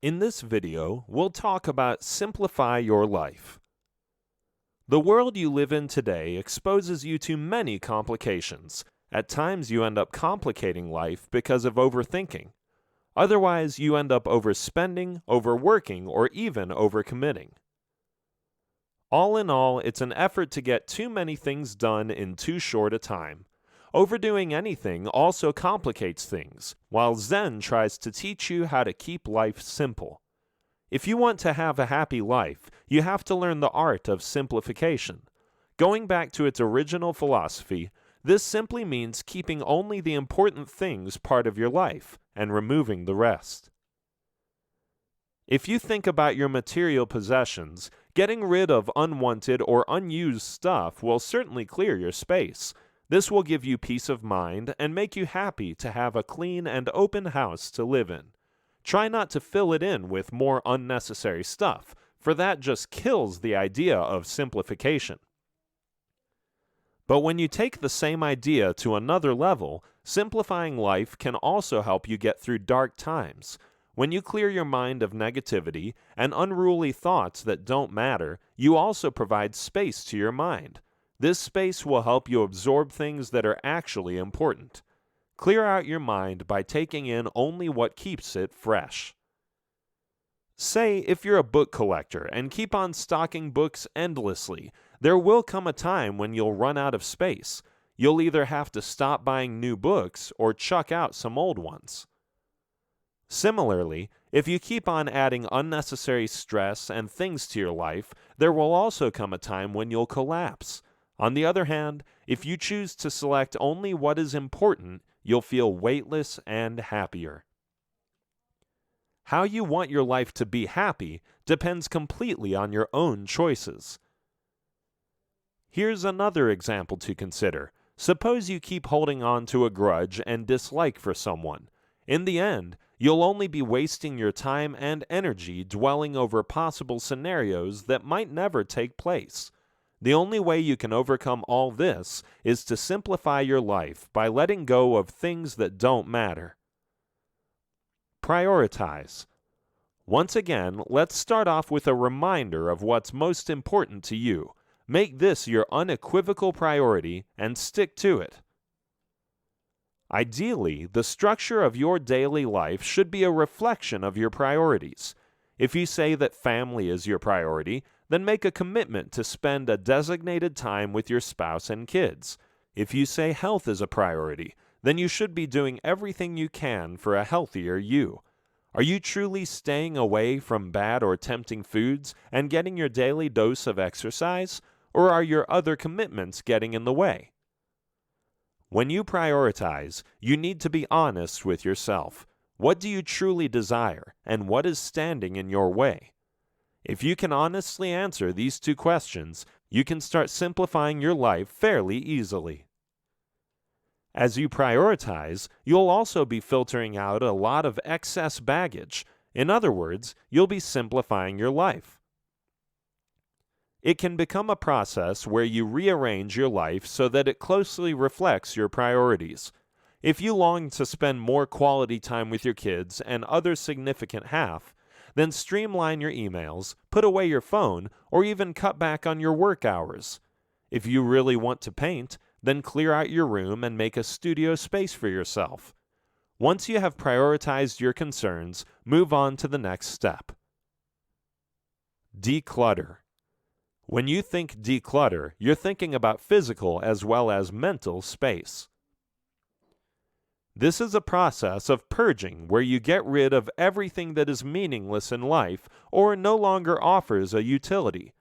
In this video, we'll talk about simplify your life. The world you live in today exposes you to many complications. At times you end up complicating life because of overthinking. Otherwise, you end up overspending, overworking, or even overcommitting. All in all, it's an effort to get too many things done in too short a time. Overdoing anything also complicates things, while Zen tries to teach you how to keep life simple. If you want to have a happy life, you have to learn the art of simplification. Going back to its original philosophy, this simply means keeping only the important things part of your life and removing the rest. If you think about your material possessions, getting rid of unwanted or unused stuff will certainly clear your space. This will give you peace of mind and make you happy to have a clean and open house to live in. Try not to fill it in with more unnecessary stuff, for that just kills the idea of simplification. But when you take the same idea to another level, simplifying life can also help you get through dark times. When you clear your mind of negativity and unruly thoughts that don't matter, you also provide space to your mind. This space will help you absorb things that are actually important. Clear out your mind by taking in only what keeps it fresh. Say if you're a book collector and keep on stocking books endlessly, there will come a time when you'll run out of space. You'll either have to stop buying new books or chuck out some old ones. Similarly, if you keep on adding unnecessary stress and things to your life, there will also come a time when you'll collapse. On the other hand, if you choose to select only what is important, you'll feel weightless and happier. How you want your life to be happy depends completely on your own choices. Here's another example to consider. Suppose you keep holding on to a grudge and dislike for someone. In the end, you'll only be wasting your time and energy dwelling over possible scenarios that might never take place. The only way you can overcome all this is to simplify your life by letting go of things that don't matter. Prioritize. Once again, let's start off with a reminder of what's most important to you. Make this your unequivocal priority and stick to it. Ideally, the structure of your daily life should be a reflection of your priorities. If you say that family is your priority, then make a commitment to spend a designated time with your spouse and kids. If you say health is a priority, then you should be doing everything you can for a healthier you. Are you truly staying away from bad or tempting foods and getting your daily dose of exercise, or are your other commitments getting in the way? When you prioritize, you need to be honest with yourself. What do you truly desire, and what is standing in your way? If you can honestly answer these two questions, you can start simplifying your life fairly easily. As you prioritize, you'll also be filtering out a lot of excess baggage. In other words, you'll be simplifying your life. It can become a process where you rearrange your life so that it closely reflects your priorities. If you long to spend more quality time with your kids and other significant half, then streamline your emails, put away your phone, or even cut back on your work hours. If you really want to paint, then clear out your room and make a studio space for yourself. Once you have prioritized your concerns, move on to the next step. Declutter. When you think declutter, you're thinking about physical as well as mental space. This is a process of purging where you get rid of everything that is meaningless in life or no longer offers a utility.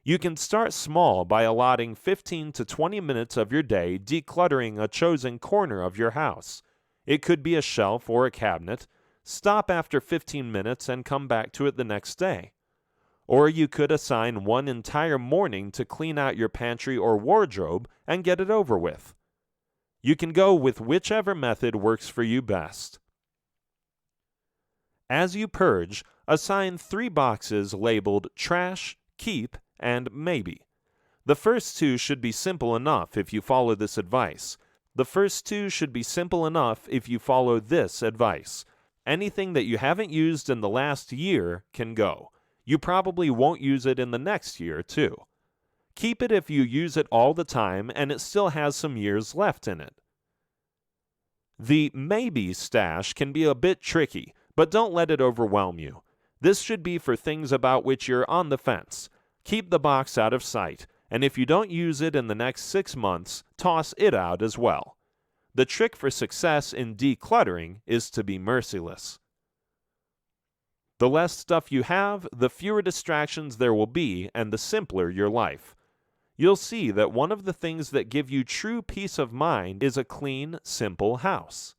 You can start small by allotting 15 to 20 minutes of your day decluttering a chosen corner of your house. It could be a shelf or a cabinet. Stop after 15 minutes and come back to it the next day. Or you could assign one entire morning to clean out your pantry or wardrobe and get it over with. You can go with whichever method works for you best. As you purge, assign 3 boxes labeled trash, keep, and maybe. The first 2 should be simple enough if you follow this advice. Anything that you haven't used in the last year can go. You probably won't use it in the next year, too. Keep it if you use it all the time and it still has some years left in it. The maybe stash can be a bit tricky, but don't let it overwhelm you. This should be for things about which you're on the fence. Keep the box out of sight, and if you don't use it in the next 6 months, toss it out as well. The trick for success in decluttering is to be merciless. The less stuff you have, the fewer distractions there will be, and the simpler your life. You'll see that one of the things that give you true peace of mind is a clean, simple house.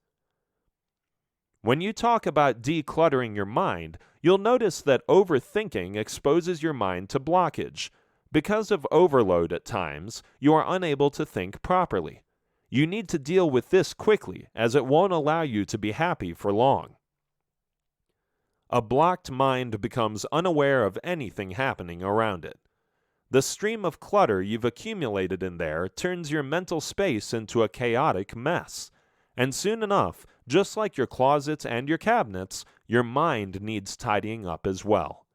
When you talk about decluttering your mind, you'll notice that overthinking exposes your mind to blockage. Because of overload at times, you are unable to think properly. You need to deal with this quickly, as it won't allow you to be happy for long. A blocked mind becomes unaware of anything happening around it. The stream of clutter you've accumulated in there turns your mental space into a chaotic mess. And soon enough, just like your closets and your cabinets, your mind needs tidying up as well.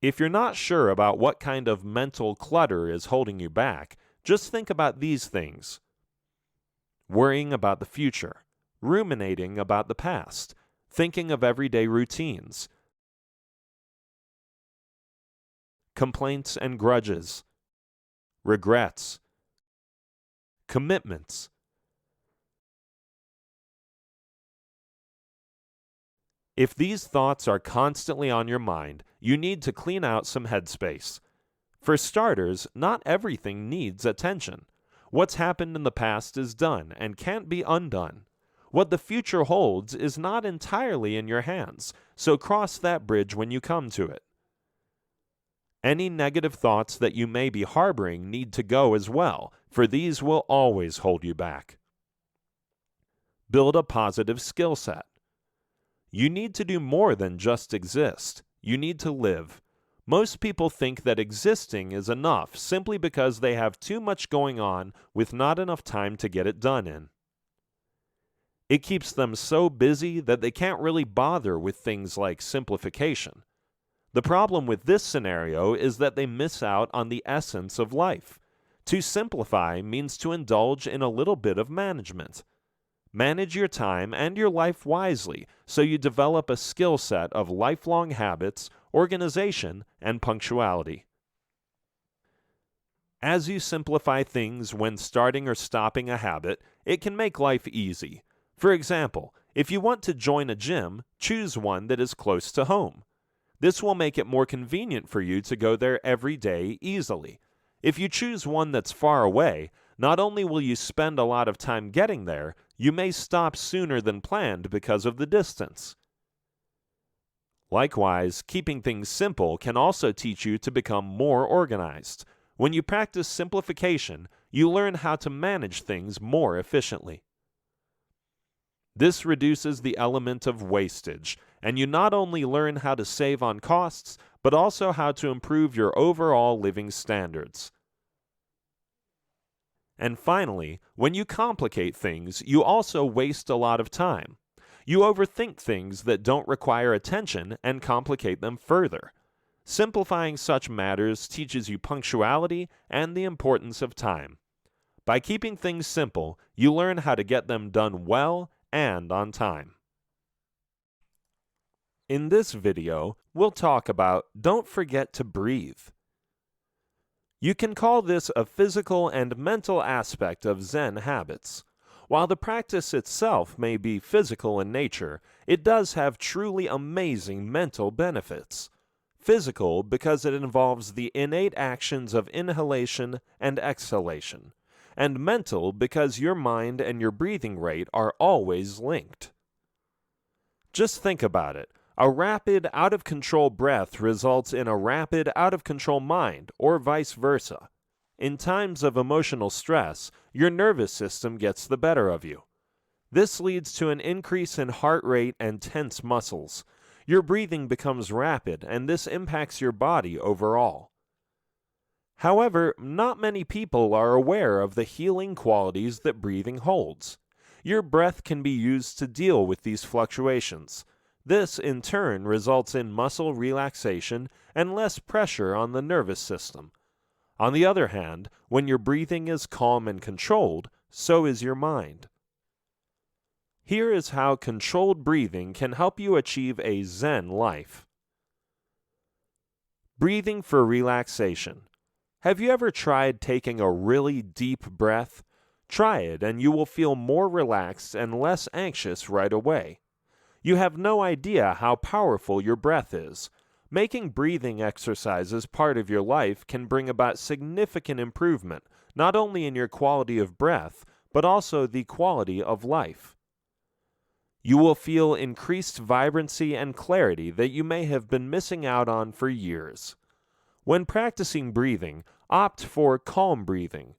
If you're not sure about what kind of mental clutter is holding you back, just think about these things. Worrying about the future, ruminating about the past, thinking of everyday routines, complaints and grudges, regrets, commitments. If these thoughts are constantly on your mind, you need to clean out some headspace. For starters, not everything needs attention. What's happened in the past is done and can't be undone. What the future holds is not entirely in your hands, so cross that bridge when you come to it. Any negative thoughts that you may be harboring need to go as well, for these will always hold you back. Build a positive skill set. You need to do more than just exist. You need to live. Most people think that existing is enough simply because they have too much going on with not enough time to get it done in. It keeps them so busy that they can't really bother with things like simplification. The problem with this scenario is that they miss out on the essence of life. To simplify means to indulge in a little bit of management. Manage your time and your life wisely so you develop a skill set of lifelong habits, organization, and punctuality. As you simplify things when starting or stopping a habit, it can make life easy. For example, if you want to join a gym, choose one that is close to home. This will make it more convenient for you to go there every day easily. If you choose one that's far away, not only will you spend a lot of time getting there, you may stop sooner than planned because of the distance. Likewise, keeping things simple can also teach you to become more organized. When you practice simplification, you learn how to manage things more efficiently. This reduces the element of wastage, and you not only learn how to save on costs, but also how to improve your overall living standards. And finally, when you complicate things, you also waste a lot of time. You overthink things that don't require attention and complicate them further. Simplifying such matters teaches you punctuality and the importance of time. By keeping things simple, you learn how to get them done well and on time. In this video, we'll talk about don't forget to breathe. You can call this a physical and mental aspect of Zen habits. While the practice itself may be physical in nature, it does have truly amazing mental benefits. Physical because it involves the innate actions of inhalation and exhalation, and mental because your mind and your breathing rate are always linked. Just think about it. A rapid, out-of-control breath results in a rapid, out-of-control mind, or vice versa. In times of emotional stress, your nervous system gets the better of you. This leads to an increase in heart rate and tense muscles. Your breathing becomes rapid, and this impacts your body overall. However, not many people are aware of the healing qualities that breathing holds. Your breath can be used to deal with these fluctuations. This, in turn, results in muscle relaxation and less pressure on the nervous system. On the other hand, when your breathing is calm and controlled, so is your mind. Here is how controlled breathing can help you achieve a Zen life. Breathing for relaxation. Have you ever tried taking a really deep breath? Try it and you will feel more relaxed and less anxious right away. You have no idea how powerful your breath is. Making breathing exercises part of your life can bring about significant improvement, not only in your quality of breath, but also the quality of life. You will feel increased vibrancy and clarity that you may have been missing out on for years. When practicing breathing, opt for calm breathing.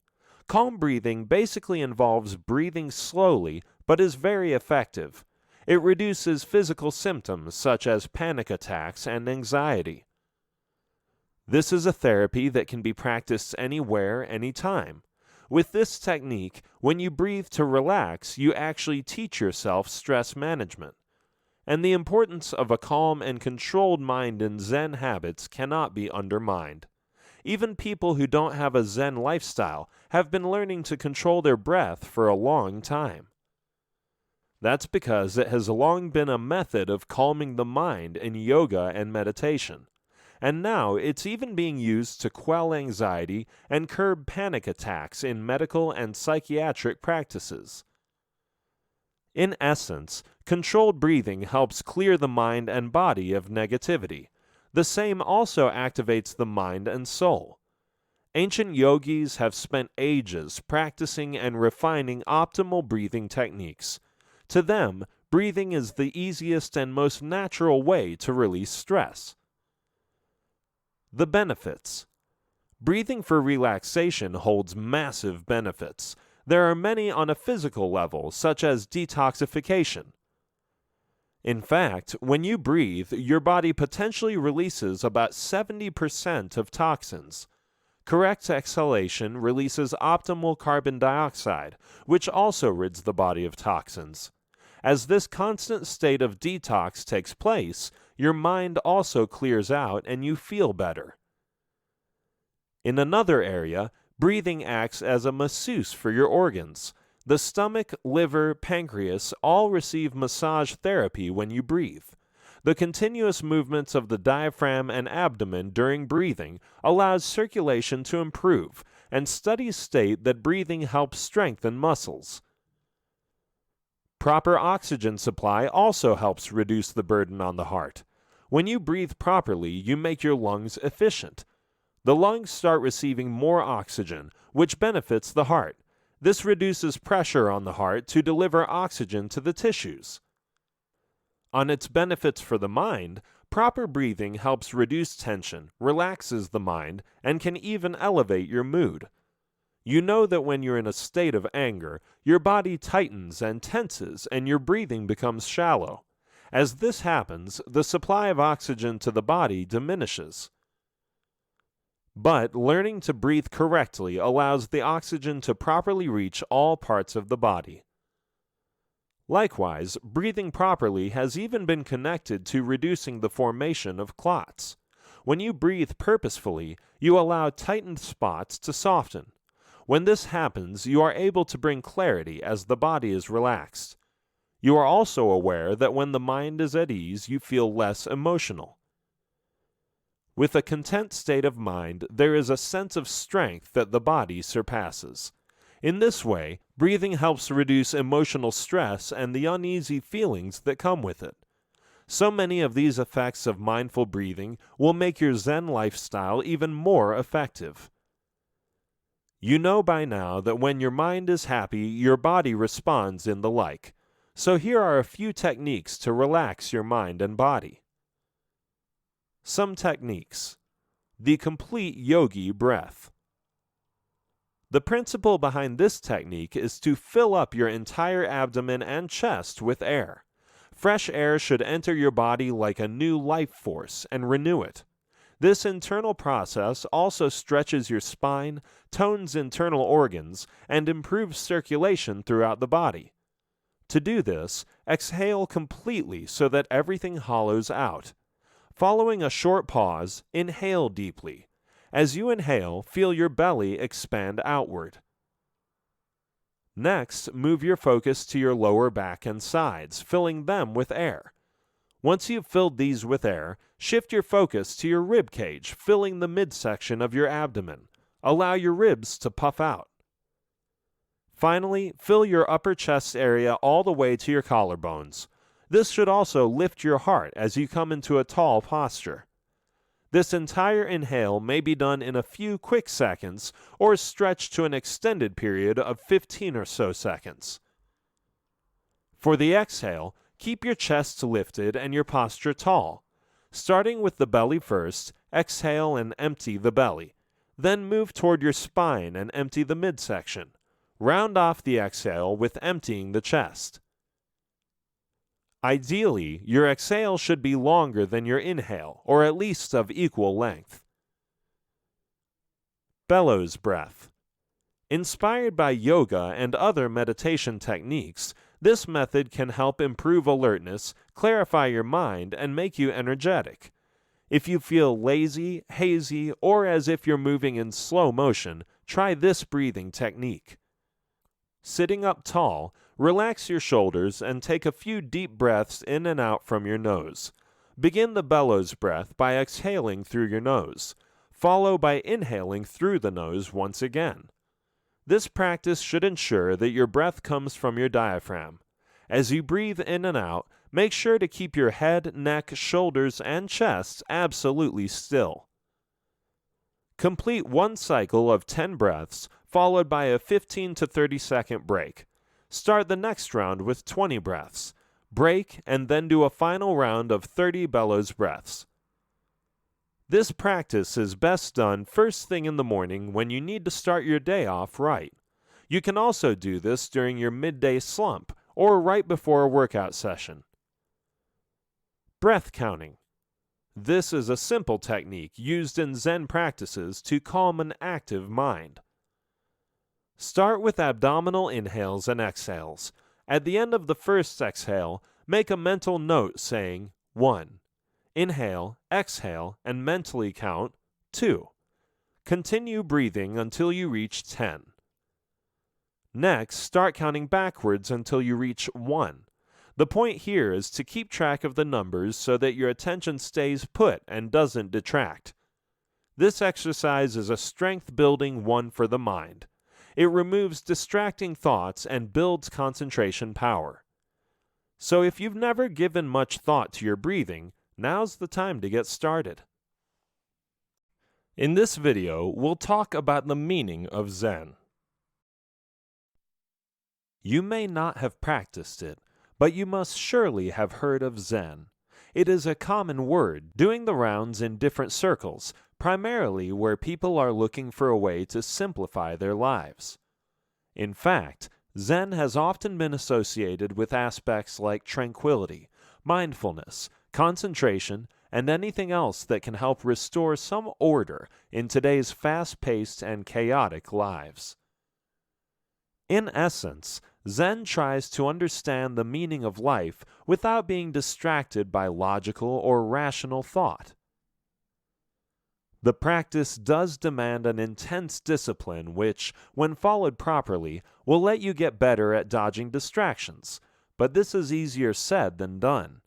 Calm breathing basically involves breathing slowly, but is very effective. It reduces physical symptoms such as panic attacks and anxiety. This is a therapy that can be practiced anywhere, anytime. With this technique, when you breathe to relax, you actually teach yourself stress management. And the importance of a calm and controlled mind in Zen habits cannot be undermined. Even people who don't have a Zen lifestyle have been learning to control their breath for a long time. That's because it has long been a method of calming the mind in yoga and meditation. And now it's even being used to quell anxiety and curb panic attacks in medical and psychiatric practices. In essence, controlled breathing helps clear the mind and body of negativity. The same also activates the mind and soul. Ancient yogis have spent ages practicing and refining optimal breathing techniques. To them, breathing is the easiest and most natural way to release stress. The benefits. Breathing for relaxation holds massive benefits. There are many on a physical level, such as detoxification. In fact, when you breathe, your body potentially releases about 70% of toxins. Correct exhalation releases optimal carbon dioxide, which also rids the body of toxins. As this constant state of detox takes place, your mind also clears out and you feel better. In another area, breathing acts as a masseuse for your organs. The stomach, liver, pancreas all receive massage therapy when you breathe. The continuous movements of the diaphragm and abdomen during breathing allows circulation to improve, and studies state that breathing helps strengthen muscles. Proper oxygen supply also helps reduce the burden on the heart. When you breathe properly, you make your lungs efficient. The lungs start receiving more oxygen, which benefits the heart. This reduces pressure on the heart to deliver oxygen to the tissues. On its benefits for the mind, proper breathing helps reduce tension, relaxes the mind, and can even elevate your mood. You know that when you're in a state of anger, your body tightens and tenses and your breathing becomes shallow. As this happens, the supply of oxygen to the body diminishes. But learning to breathe correctly allows the oxygen to properly reach all parts of the body. Likewise, breathing properly has even been connected to reducing the formation of clots. When you breathe purposefully, you allow tightened spots to soften. When this happens, you are able to bring clarity as the body is relaxed. You are also aware that when the mind is at ease, you feel less emotional. With a content state of mind, there is a sense of strength that the body surpasses. In this way, breathing helps reduce emotional stress and the uneasy feelings that come with it. So many of these effects of mindful breathing will make your Zen lifestyle even more effective. You know by now that when your mind is happy, your body responds in the like. So here are a few techniques to relax your mind and body. Some techniques. The complete yogi breath. The principle behind this technique is to fill up your entire abdomen and chest with air. Fresh air should enter your body like a new life force and renew it. This internal process also stretches your spine, tones internal organs, and improves circulation throughout the body. To do this, exhale completely so that everything hollows out. Following a short pause, inhale deeply. As you inhale, feel your belly expand outward. Next, move your focus to your lower back and sides, filling them with air. Once you've filled these with air, shift your focus to your rib cage, filling the midsection of your abdomen. Allow your ribs to puff out. Finally, fill your upper chest area all the way to your collarbones. This should also lift your heart as you come into a tall posture. This entire inhale may be done in a few quick seconds or stretched to an extended period of 15 or so seconds. For the exhale, keep your chest lifted and your posture tall. Starting with the belly first, exhale and empty the belly. Then move toward your spine and empty the midsection. Round off the exhale with emptying the chest. Ideally, your exhale should be longer than your inhale, or at least of equal length. Bellows breath. Inspired by yoga and other meditation techniques, this method can help improve alertness, clarify your mind, and make you energetic. If you feel lazy, hazy, or as if you're moving in slow motion, try this breathing technique. Sitting up tall, relax your shoulders and take a few deep breaths in and out from your nose. Begin the bellows breath by exhaling through your nose. Follow by inhaling through the nose once again. This practice should ensure that your breath comes from your diaphragm. As you breathe in and out, make sure to keep your head, neck, shoulders, and chest absolutely still. Complete one cycle of 10 breaths, followed by a 15 to 30 second break. Start the next round with 20 breaths. Break, and then do a final round of 30 bellows breaths. This practice is best done first thing in the morning when you need to start your day off right. You can also do this during your midday slump or right before a workout session. Breath counting. This is a simple technique used in Zen practices to calm an active mind. Start with abdominal inhales and exhales. At the end of the first exhale, make a mental note saying 1. Inhale, exhale, and mentally count 2. Continue breathing until you reach 10. Next, start counting backwards until you reach 1. The point here is to keep track of the numbers so that your attention stays put and doesn't detract. This exercise is a strength-building one for the mind. It removes distracting thoughts and builds concentration power. So if you've never given much thought to your breathing, now's the time to get started. In this video, we'll talk about the meaning of Zen. You may not have practiced it, but you must surely have heard of Zen. It is a common word, doing the rounds in different circles, primarily where people are looking for a way to simplify their lives. In fact, Zen has often been associated with aspects like tranquility, mindfulness, concentration, and anything else that can help restore some order in today's fast-paced and chaotic lives. In essence, Zen tries to understand the meaning of life without being distracted by logical or rational thought. The practice does demand an intense discipline which, when followed properly, will let you get better at dodging distractions, but this is easier said than done.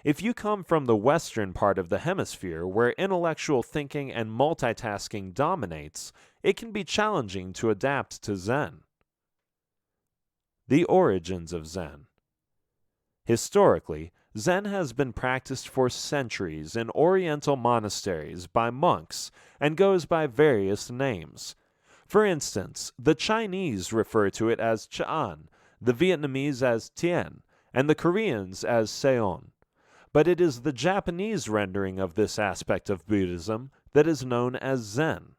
If you come from the Western part of the hemisphere where intellectual thinking and multitasking dominates, it can be challenging to adapt to Zen. The origins of Zen. Historically, Zen has been practiced for centuries in Oriental monasteries by monks and goes by various names. For instance, the Chinese refer to it as Ch'an, the Vietnamese as Tien, and the Koreans as Seon. But it is the Japanese rendering of this aspect of Buddhism that is known as Zen.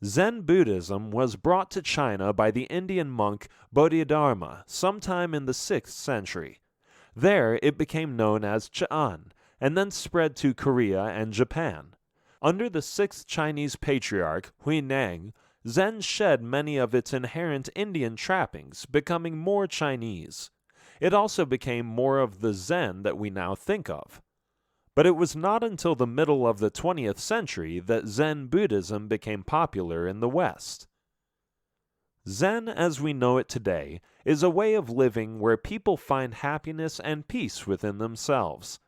Zen Buddhism was brought to China by the Indian monk Bodhidharma sometime in the 6th century. There it became known as Ch'an, and then spread to Korea and Japan. Under the 6th Chinese patriarch Huineng, Zen shed many of its inherent Indian trappings, becoming more Chinese. It also became more of the Zen that we now think of. But it was not until the middle of the 20th century that Zen Buddhism became popular in the West. Zen, as we know it today, is a way of living where people find happiness and peace within themselves.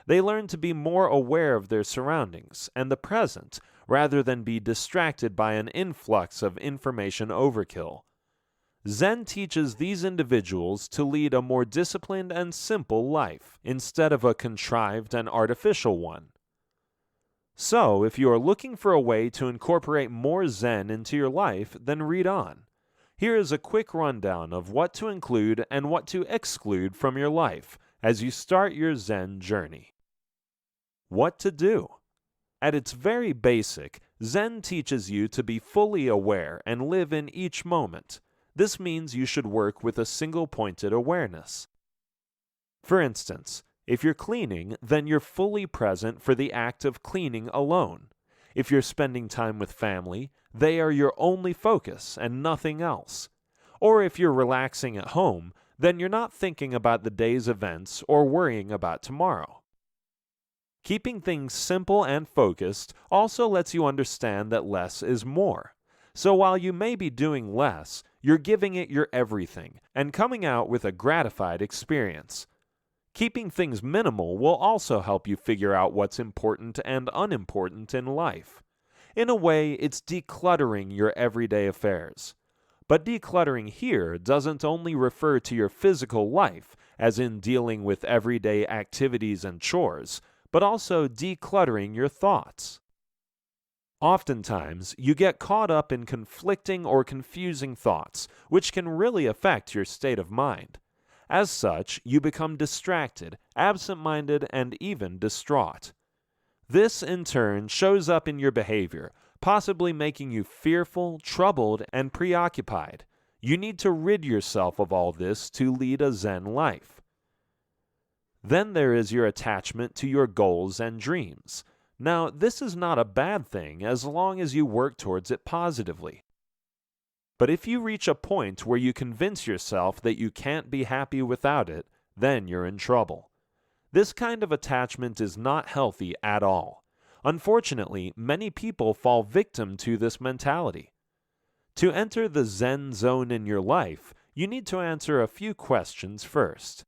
They learn to be more aware of their surroundings and the present, rather than be distracted by an influx of information overkill. Zen teaches these individuals to lead a more disciplined and simple life, instead of a contrived and artificial one. So, if you are looking for a way to incorporate more Zen into your life, then read on. Here is a quick rundown of what to include and what to exclude from your life as you start your Zen journey. What to do? At its very basic, Zen teaches you to be fully aware and live in each moment. This means you should work with a single-pointed awareness. For instance, if you're cleaning, then you're fully present for the act of cleaning alone. If you're spending time with family, they are your only focus and nothing else. Or if you're relaxing at home, then you're not thinking about the day's events or worrying about tomorrow. Keeping things simple and focused also lets you understand that less is more. So while you may be doing less, you're giving it your everything and coming out with a gratified experience. Keeping things minimal will also help you figure out what's important and unimportant in life. In a way, it's decluttering your everyday affairs. But decluttering here doesn't only refer to your physical life, as in dealing with everyday activities and chores, but also decluttering your thoughts. Oftentimes, you get caught up in conflicting or confusing thoughts, which can really affect your state of mind. As such, you become distracted, absent-minded, and even distraught. This, in turn, shows up in your behavior, possibly making you fearful, troubled, and preoccupied. You need to rid yourself of all this to lead a Zen life. Then there is your attachment to your goals and dreams. Now, this is not a bad thing as long as you work towards it positively. But if you reach a point where you convince yourself that you can't be happy without it, then you're in trouble. This kind of attachment is not healthy at all. Unfortunately, many people fall victim to this mentality. To enter the Zen zone in your life, you need to answer a few questions first.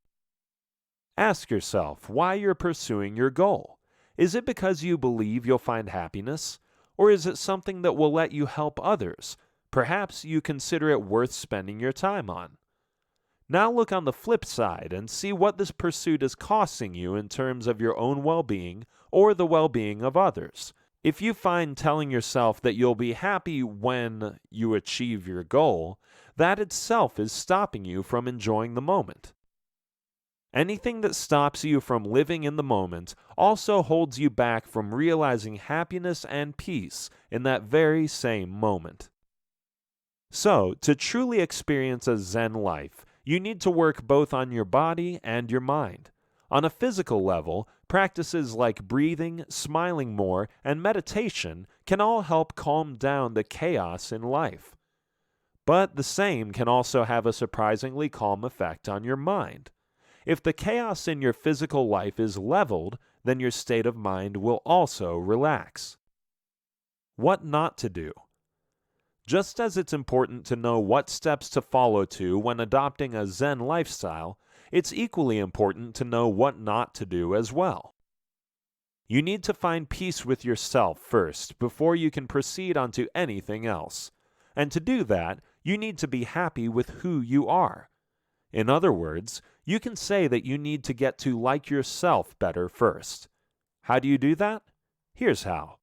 Ask yourself why you're pursuing your goal. Is it because you believe you'll find happiness? Or is it something that will let you help others? Perhaps you consider it worth spending your time on. Now look on the flip side and see what this pursuit is costing you in terms of your own well-being or the well-being of others. If you find telling yourself that you'll be happy when you achieve your goal, that itself is stopping you from enjoying the moment. Anything that stops you from living in the moment also holds you back from realizing happiness and peace in that very same moment. So, to truly experience a Zen life, you need to work both on your body and your mind. On a physical level, practices like breathing, smiling more, and meditation can all help calm down the chaos in life. But the same can also have a surprisingly calm effect on your mind. If the chaos in your physical life is leveled, then your state of mind will also relax. What not to do? Just as it's important to know what steps to follow to when adopting a Zen lifestyle, it's equally important to know what not to do as well. You need to find peace with yourself first before you can proceed onto anything else. And to do that, you need to be happy with who you are. In other words, you can say that you need to get to like yourself better first. How do you do that? Here's how.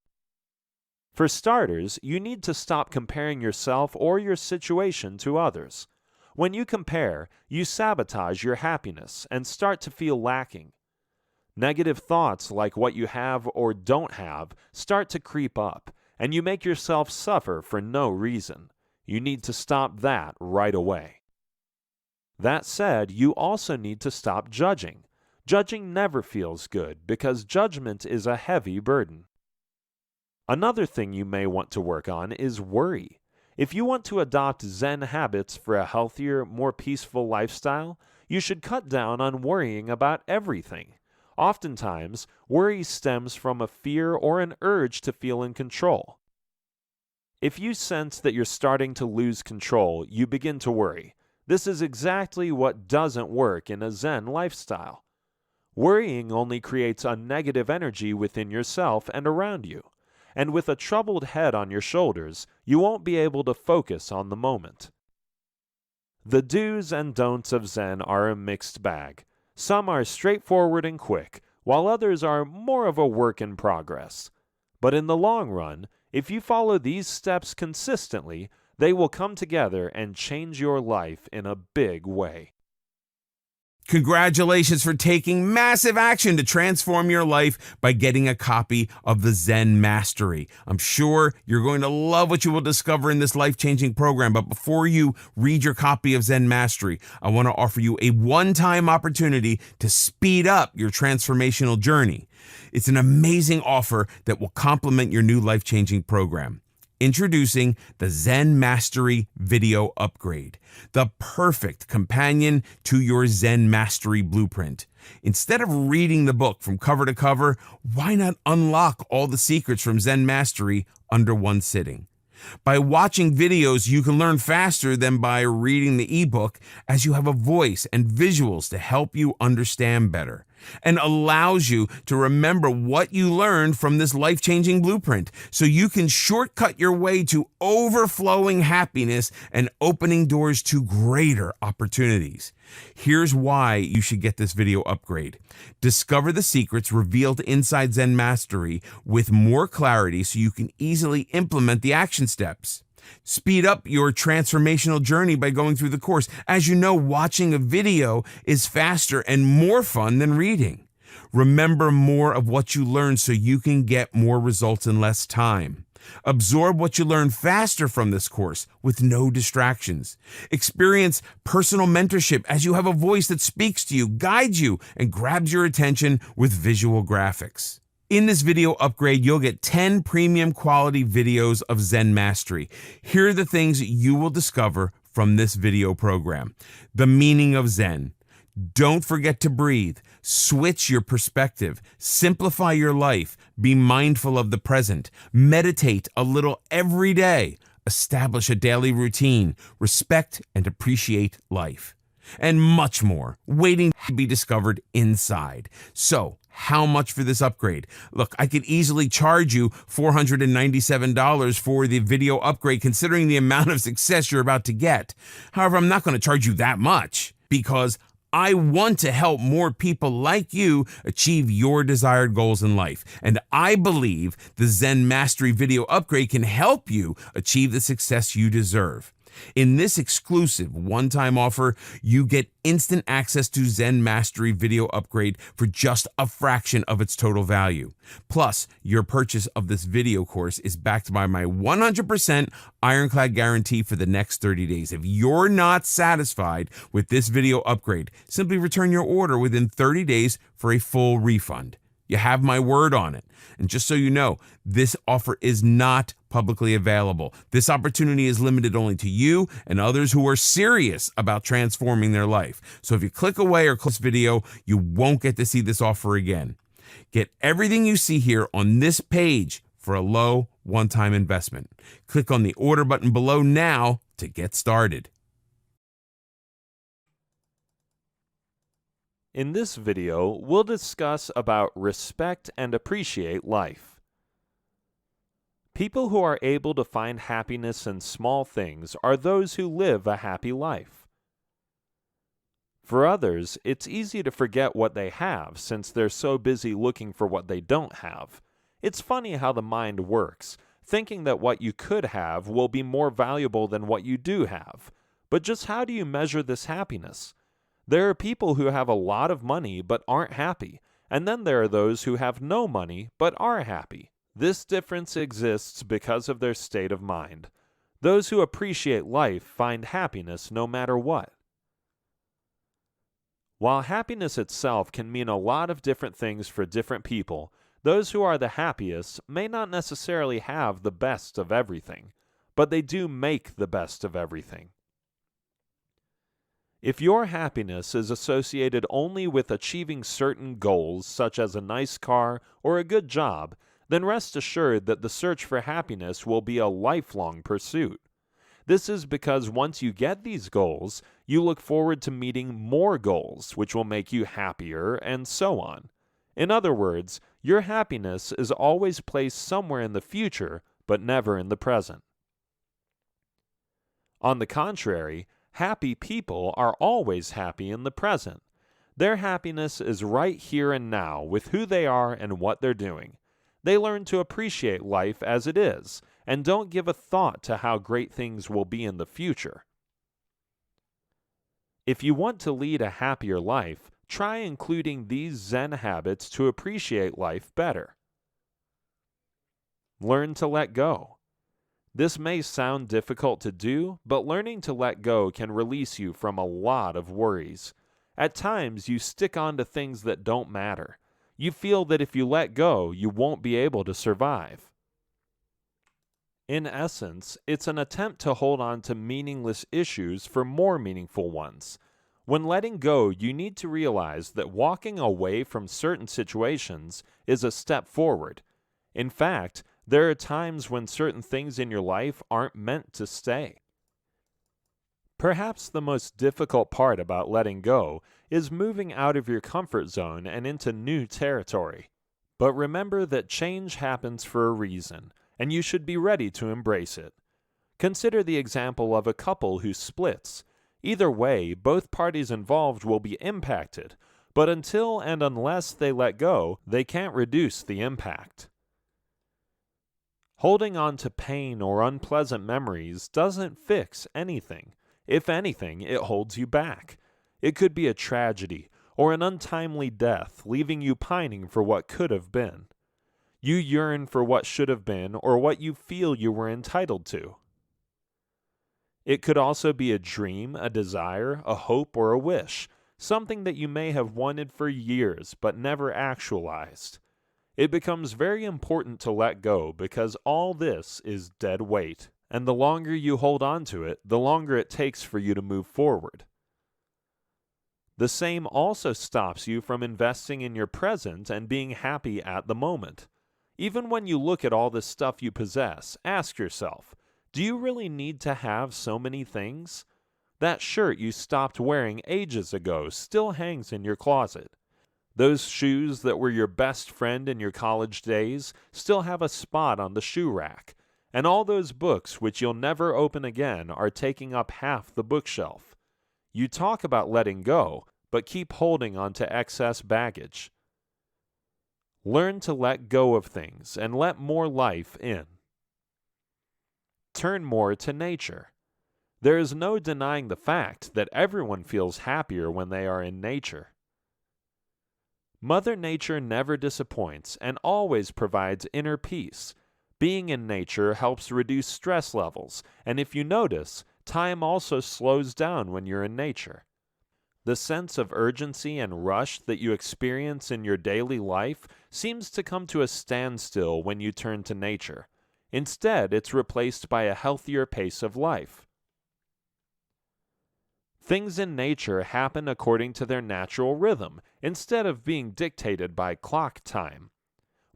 For starters, you need to stop comparing yourself or your situation to others. When you compare, you sabotage your happiness and start to feel lacking. Negative thoughts like what you have or don't have start to creep up, and you make yourself suffer for no reason. You need to stop that right away. That said, you also need to stop judging. Judging never feels good because judgment is a heavy burden. Another thing you may want to work on is worry. If you want to adopt Zen habits for a healthier, more peaceful lifestyle, you should cut down on worrying about everything. Oftentimes, worry stems from a fear or an urge to feel in control. If you sense that you're starting to lose control, you begin to worry. This is exactly what doesn't work in a Zen lifestyle. Worrying only creates a negative energy within yourself and around you. And with a troubled head on your shoulders, you won't be able to focus on the moment. The do's and don'ts of Zen are a mixed bag. Some are straightforward and quick, while others are more of a work in progress. But in the long run, if you follow these steps consistently, they will come together and change your life in a big way. Congratulations for taking massive action to transform your life by getting a copy of the Zen Mastery. I'm sure you're going to love what you will discover in this life-changing program. But before you read your copy of Zen Mastery, I want to offer you a one-time opportunity to speed up your transformational journey. It's an amazing offer that will complement your new life-changing program. Introducing the Zen Mastery Video Upgrade, the perfect companion to your Zen Mastery blueprint. Instead of reading the book from cover to cover, why not unlock all the secrets from Zen Mastery under one sitting? By watching videos, you can learn faster than by reading the ebook, as you have a voice and visuals to help you understand better, and allows you to remember what you learned from this life-changing blueprint, so you can shortcut your way to overflowing happiness and opening doors to greater opportunities. Here's why you should get this video upgrade. Discover the secrets revealed inside Zen Mastery with more clarity so you can easily implement the action steps. Speed up your transformational journey by going through the course. As you know, watching a video is faster and more fun than reading. Remember more of what you learned so you can get more results in less time. Absorb what you learn faster from this course with no distractions. Experience personal mentorship as you have a voice that speaks to you, guides you, and grabs your attention with visual graphics. In this video upgrade, you'll get 10 premium quality videos of Zen Mastery. Here are the things you will discover from this video program. The meaning of Zen. Don't forget to breathe. Switch your perspective. Simplify your life. Be mindful of the present. Meditate a little every day. Establish a daily routine. Respect and appreciate life. And much more, waiting to be discovered inside. So, how much for this upgrade? Look, I could easily charge you $497 for the video upgrade, considering the amount of success you're about to get. However, I'm not going to charge you that much, because I want to help more people like you achieve your desired goals in life. And I believe the Zen Mastery Video Upgrade can help you achieve the success you deserve. In this exclusive one-time offer, you get instant access to Zen Mastery Video Upgrade for just a fraction of its total value. Plus, your purchase of this video course is backed by my 100% ironclad guarantee for the next 30 days. If you're not satisfied with this video upgrade, simply return your order within 30 days for a full refund. You have my word on it. And just so you know, this offer is not publicly available. This opportunity is limited only to you and others who are serious about transforming their life. So if you click away or close video, you won't get to see this offer again. Get everything you see here on this page for a low one-time investment. Click on the order button below now to get started. In this video, we'll discuss about respect and appreciate life. People who are able to find happiness in small things are those who live a happy life. For others, it's easy to forget what they have since they're so busy looking for what they don't have. It's funny how the mind works, thinking that what you could have will be more valuable than what you do have. But just how do you measure this happiness? There are people who have a lot of money but aren't happy, and then there are those who have no money but are happy. This difference exists because of their state of mind. Those who appreciate life find happiness no matter what. While happiness itself can mean a lot of different things for different people, those who are the happiest may not necessarily have the best of everything. but they do make the best of everything. If your happiness is associated only with achieving certain goals, such as a nice car or a good job, then rest assured that the search for happiness will be a lifelong pursuit. This is because once you get these goals, you look forward to meeting more goals, which will make you happier, and so on. In other words, your happiness is always placed somewhere in the future, but never in the present. On the contrary, happy people are always happy in the present. Their happiness is right here and now with who they are and what they're doing. They learn to appreciate life as it is, and don't give a thought to how great things will be in the future. If you want to lead a happier life, try including these Zen habits to appreciate life better. Learn to let go. This may sound difficult to do, but learning to let go can release you from a lot of worries. At times, you stick on to things that don't matter. You feel that if you let go, you won't be able to survive. In essence, it's an attempt to hold on to meaningless issues for more meaningful ones. When letting go, you need to realize that walking away from certain situations is a step forward. In fact, there are times when certain things in your life aren't meant to stay. Perhaps the most difficult part about letting go is moving out of your comfort zone and into new territory. But remember that change happens for a reason, and you should be ready to embrace it. Consider the example of a couple who splits. Either way, both parties involved will be impacted, but until and unless they let go, they can't reduce the impact. Holding on to pain or unpleasant memories doesn't fix anything. If anything, it holds you back. It could be a tragedy or an untimely death, leaving you pining for what could have been. You yearn for what should have been or what you feel you were entitled to. It could also be a dream, a desire, a hope, or a wish, something that you may have wanted for years but never actualized. It becomes very important to let go because all this is dead weight, and the longer you hold on to it, the longer it takes for you to move forward. The same also stops you from investing in your present and being happy at the moment. Even when you look at all the stuff you possess, ask yourself, do you really need to have so many things? That shirt you stopped wearing ages ago still hangs in your closet. Those shoes that were your best friend in your college days still have a spot on the shoe rack. And all those books which you'll never open again are taking up half the bookshelf. You talk about letting go, but keep holding on to excess baggage. Learn to let go of things and let more life in. Turn more to nature. There is no denying the fact that everyone feels happier when they are in nature. Mother Nature never disappoints and always provides inner peace. Being in nature helps reduce stress levels, and if you notice, time also slows down when you're in nature. The sense of urgency and rush that you experience in your daily life seems to come to a standstill when you turn to nature. Instead, it's replaced by a healthier pace of life. Things in nature happen according to their natural rhythm, instead of being dictated by clock time.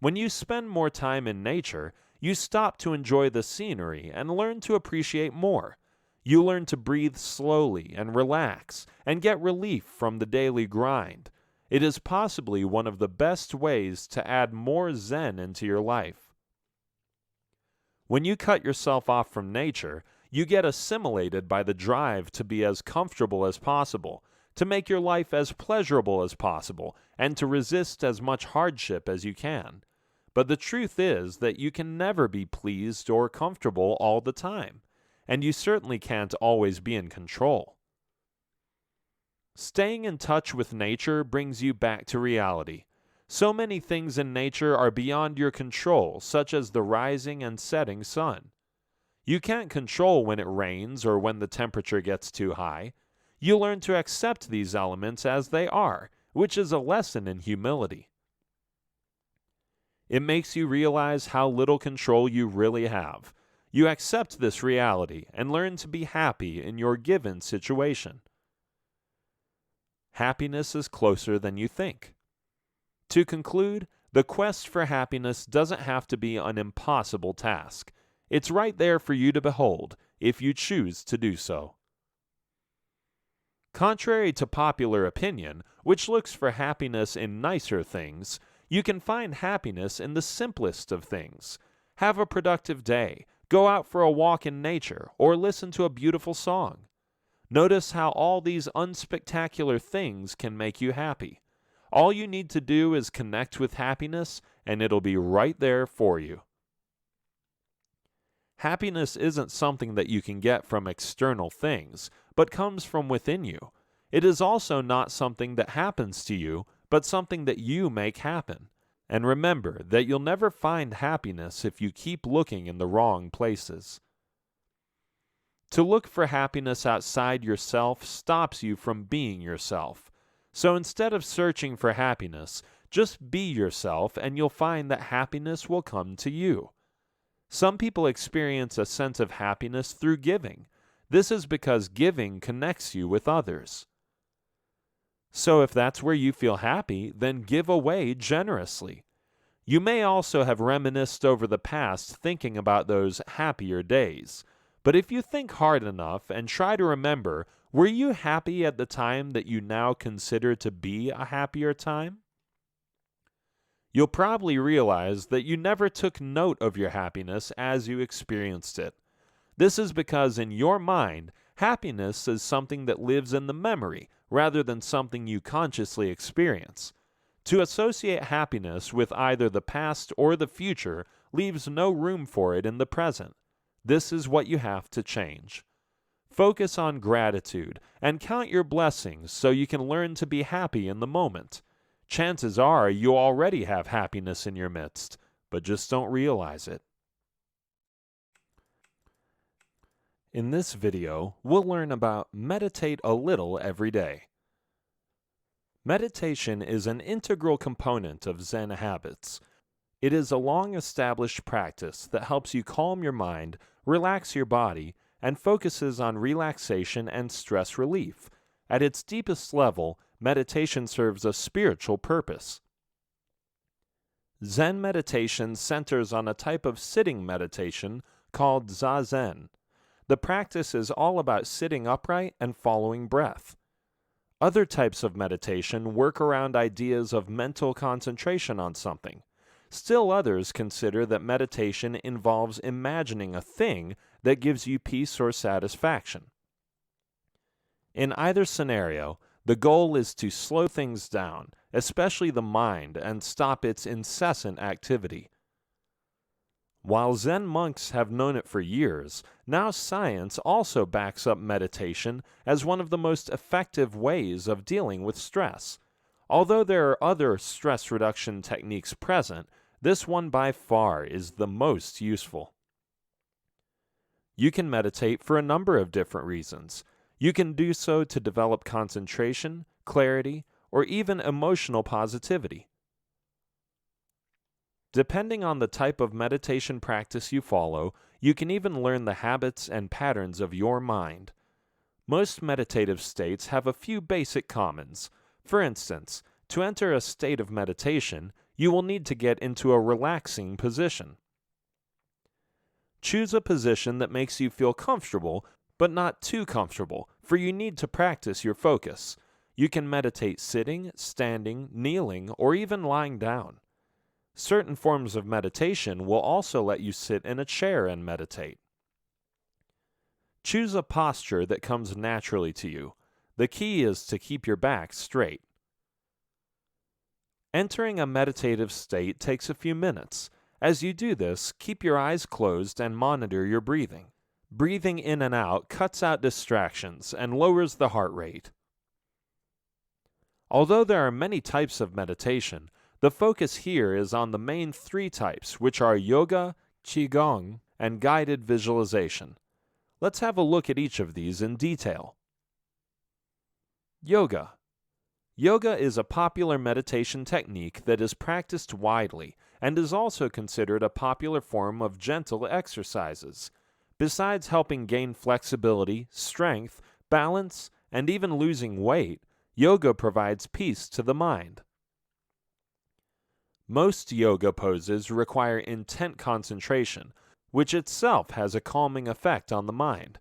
When you spend more time in nature, you stop to enjoy the scenery and learn to appreciate more. You learn to breathe slowly and relax and get relief from the daily grind. It is possibly one of the best ways to add more Zen into your life. When you cut yourself off from nature, you get assimilated by the drive to be as comfortable as possible, to make your life as pleasurable as possible, and to resist as much hardship as you can. But the truth is that you can never be pleased or comfortable all the time, and you certainly can't always be in control. Staying in touch with nature brings you back to reality. So many things in nature are beyond your control, such as the rising and setting sun. You can't control when it rains or when the temperature gets too high. You learn to accept these elements as they are, which is a lesson in humility. It makes you realize how little control you really have. You accept this reality and learn to be happy in your given situation. Happiness is closer than you think. To conclude, the quest for happiness doesn't have to be an impossible task. It's right there for you to behold, if you choose to do so. Contrary to popular opinion, which looks for happiness in nicer things, you can find happiness in the simplest of things. Have a productive day, go out for a walk in nature, or listen to a beautiful song. Notice how all these unspectacular things can make you happy. All you need to do is connect with happiness, and it'll be right there for you. Happiness isn't something that you can get from external things, but comes from within you. It is also not something that happens to you, but something that you make happen. And remember that you'll never find happiness if you keep looking in the wrong places. To look for happiness outside yourself stops you from being yourself. So instead of searching for happiness, just be yourself and you'll find that happiness will come to you. Some people experience a sense of happiness through giving. This is because giving connects you with others. So if that's where you feel happy, then give away generously. You may also have reminisced over the past thinking about those happier days. But if you think hard enough and try to remember, were you happy at the time that you now consider to be a happier time? You'll probably realize that you never took note of your happiness as you experienced it. This is because in your mind, happiness is something that lives in the memory rather than something you consciously experience. To associate happiness with either the past or the future leaves no room for it in the present. This is what you have to change. Focus on gratitude and count your blessings so you can learn to be happy in the moment. Chances are you already have happiness in your midst, but just don't realize it. In this video, we'll learn about meditate a little every day. Meditation is an integral component of Zen habits. It is a long-established practice that helps you calm your mind, relax your body, and focuses on relaxation and stress relief. At its deepest level, meditation serves a spiritual purpose. Zen meditation centers on a type of sitting meditation called Zazen. The practice is all about sitting upright and following breath. Other types of meditation work around ideas of mental concentration on something. Still others consider that meditation involves imagining a thing that gives you peace or satisfaction. In either scenario, the goal is to slow things down, especially the mind, and stop its incessant activity. While Zen monks have known it for years, now science also backs up meditation as one of the most effective ways of dealing with stress. Although there are other stress reduction techniques present, this one by far is the most useful. You can meditate for a number of different reasons. You can do so to develop concentration, clarity, or even emotional positivity. Depending on the type of meditation practice you follow, you can even learn the habits and patterns of your mind. Most meditative states have a few basic commons. For instance, to enter a state of meditation, you will need to get into a relaxing position. Choose a position that makes you feel comfortable, but not too comfortable, for you need to practice your focus. You can meditate sitting, standing, kneeling, or even lying down. Certain forms of meditation will also let you sit in a chair and meditate. Choose a posture that comes naturally to you. The key is to keep your back straight. Entering a meditative state takes a few minutes. As you do this, keep your eyes closed and monitor your breathing. Breathing in and out cuts out distractions and lowers the heart rate. Although there are many types of meditation, the focus here is on the main three types, which are yoga, Qigong, and guided visualization. Let's have a look at each of these in detail. Yoga. Yoga is a popular meditation technique that is practiced widely, and is also considered a popular form of gentle exercises. Besides helping gain flexibility, strength, balance, and even losing weight, yoga provides peace to the mind. Most yoga poses require intent concentration, which itself has a calming effect on the mind.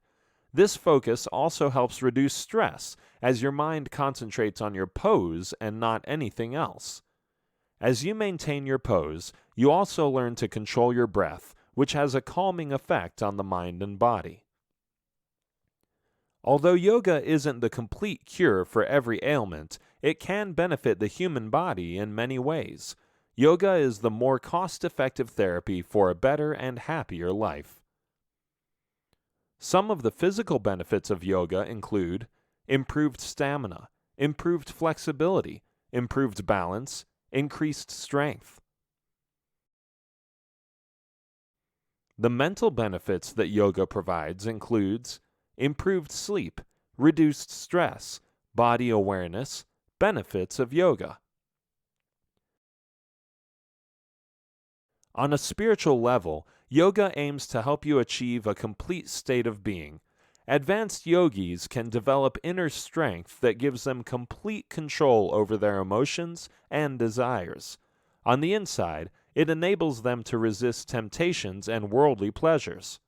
This focus also helps reduce stress, as your mind concentrates on your pose and not anything else. As you maintain your pose, you also learn to control your breath, which has a calming effect on the mind and body. Although yoga isn't the complete cure for every ailment, it can benefit the human body in many ways. Yoga is the more cost-effective therapy for a better and happier life. Some of the physical benefits of yoga include improved stamina, improved flexibility, improved balance, increased strength. The mental benefits that yoga provides includes improved sleep, reduced stress, body awareness, benefits of yoga. On a spiritual level, yoga aims to help you achieve a complete state of being. Advanced yogis can develop inner strength that gives them complete control over their emotions and desires. On the inside, it enables them to resist temptations and worldly pleasures.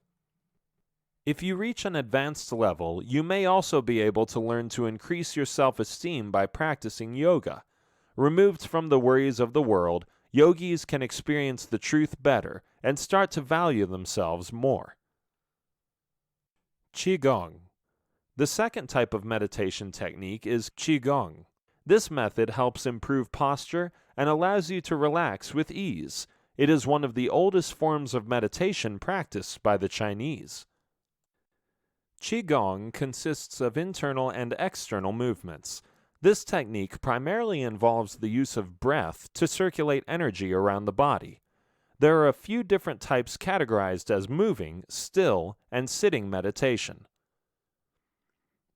If you reach an advanced level, you may also be able to learn to increase your self-esteem by practicing yoga. Removed from the worries of the world, yogis can experience the truth better and start to value themselves more. Qigong. The second type of meditation technique is Qigong. This method helps improve posture and allows you to relax with ease. It is one of the oldest forms of meditation practiced by the Chinese. Qigong consists of internal and external movements. This technique primarily involves the use of breath to circulate energy around the body. There are a few different types categorized as moving, still, and sitting meditation.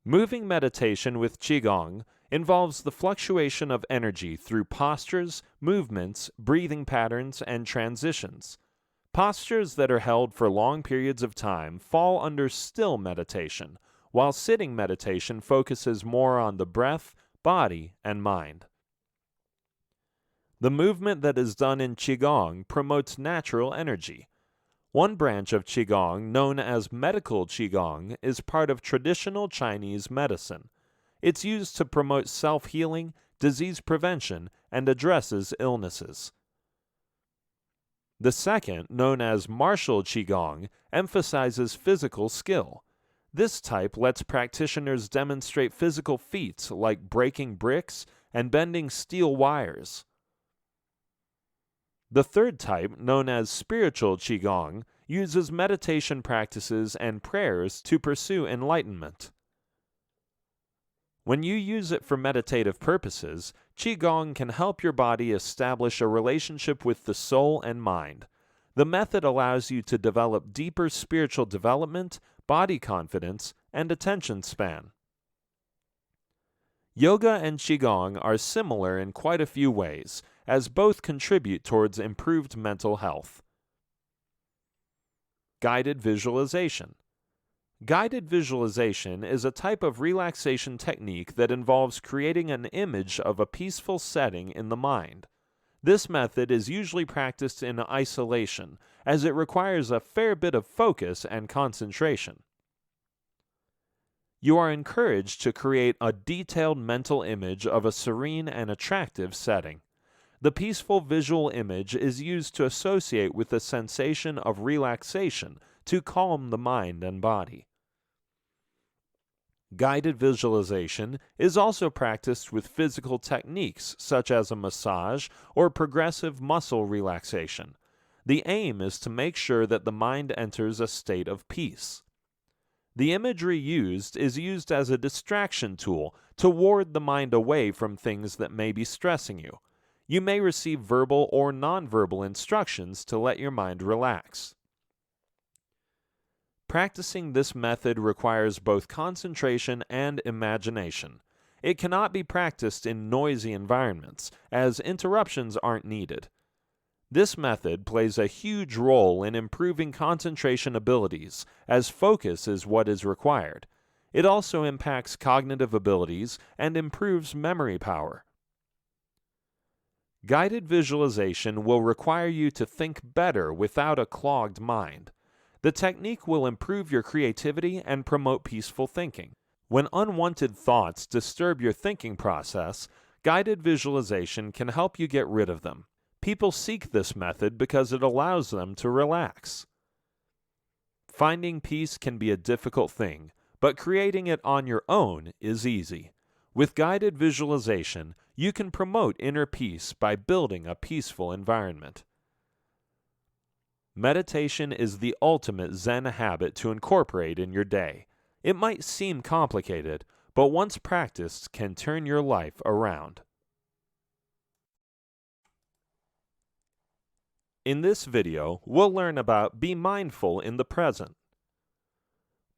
Moving meditation with Qigong involves the fluctuation of energy through postures, movements, breathing patterns, and transitions. Postures that are held for long periods of time fall under still meditation, while sitting meditation focuses more on the breath, body, and mind. The movement that is done in Qigong promotes natural energy. One branch of Qigong, known as medical Qigong, is part of traditional Chinese medicine. It's used to promote self-healing, disease prevention, and addresses illnesses. The second, known as martial Qigong, emphasizes physical skill. This type lets practitioners demonstrate physical feats like breaking bricks and bending steel wires. The third type, known as spiritual Qigong, uses meditation practices and prayers to pursue enlightenment. When you use it for meditative purposes, Qigong can help your body establish a relationship with the soul and mind. The method allows you to develop deeper spiritual development, body confidence, and attention span. Yoga and Qigong are similar in quite a few ways, as both contribute towards improved mental health. Guided visualization. Guided visualization is a type of relaxation technique that involves creating an image of a peaceful setting in the mind. This method is usually practiced in isolation, as it requires a fair bit of focus and concentration. You are encouraged to create a detailed mental image of a serene and attractive setting. The peaceful visual image is used to associate with the sensation of relaxation to calm the mind and body. Guided visualization is also practiced with physical techniques such as a massage or progressive muscle relaxation. The aim is to make sure that the mind enters a state of peace. The imagery used is used as a distraction tool to ward the mind away from things that may be stressing you. You may receive verbal or nonverbal instructions to let your mind relax. Practicing this method requires both concentration and imagination. It cannot be practiced in noisy environments, as interruptions aren't needed. This method plays a huge role in improving concentration abilities, as focus is what is required. It also impacts cognitive abilities and improves memory power. Guided visualization will require you to think better without a clogged mind. The technique will improve your creativity and promote peaceful thinking. When unwanted thoughts disturb your thinking process, guided visualization can help you get rid of them. People seek this method because it allows them to relax. Finding peace can be a difficult thing, but creating it on your own is easy. With guided visualization, you can promote inner peace by building a peaceful environment. Meditation is the ultimate Zen habit to incorporate in your day. It might seem complicated, but once practiced can turn your life around. In this video, we'll learn about be mindful in the present.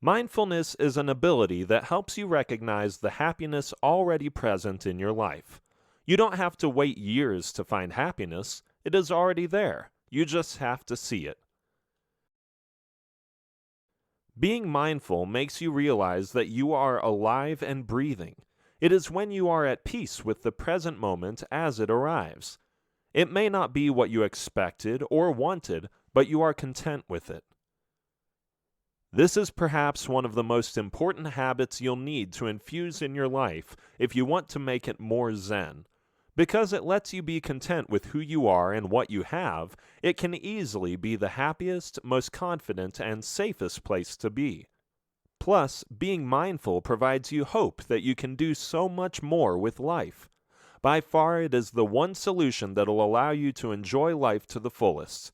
Mindfulness is an ability that helps you recognize the happiness already present in your life. You don't have to wait years to find happiness. It is already there. You just have to see it. Being mindful makes you realize that you are alive and breathing. It is when you are at peace with the present moment as it arrives. It may not be what you expected or wanted, but you are content with it. This is perhaps one of the most important habits you'll need to infuse in your life if you want to make it more Zen. Because it lets you be content with who you are and what you have, it can easily be the happiest, most confident, and safest place to be. Plus, being mindful provides you hope that you can do so much more with life. By far, it is the one solution that will allow you to enjoy life to the fullest.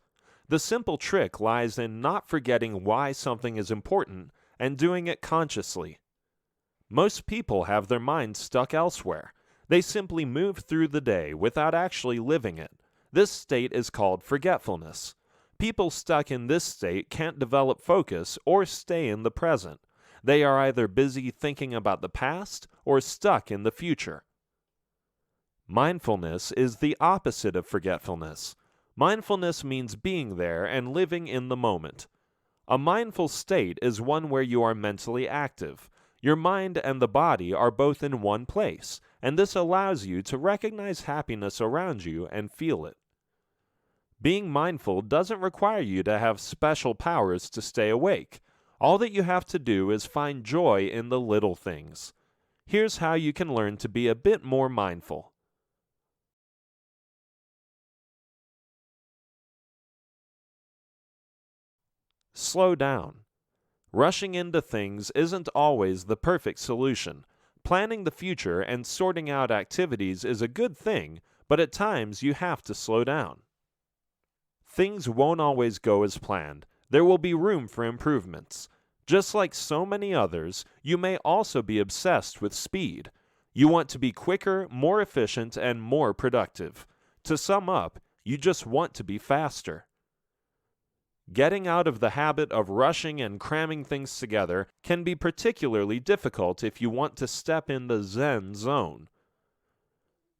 The simple trick lies in not forgetting why something is important and doing it consciously. Most people have their minds stuck elsewhere. They simply move through the day without actually living it. This state is called forgetfulness. People stuck in this state can't develop focus or stay in the present. They are either busy thinking about the past or stuck in the future. Mindfulness is the opposite of forgetfulness. Mindfulness means being there and living in the moment. A mindful state is one where you are mentally active. Your mind and the body are both in one place, and this allows you to recognize happiness around you and feel it. Being mindful doesn't require you to have special powers to stay awake. All that you have to do is find joy in the little things. Here's how you can learn to be a bit more mindful. Slow down. Rushing into things isn't always the perfect solution. Planning the future and sorting out activities is a good thing, but at times you have to slow down. Things won't always go as planned. There will be room for improvements. Just like so many others, you may also be obsessed with speed. You want to be quicker, more efficient, and more productive. To sum up, you just want to be faster. Getting out of the habit of rushing and cramming things together can be particularly difficult if you want to step in the Zen zone.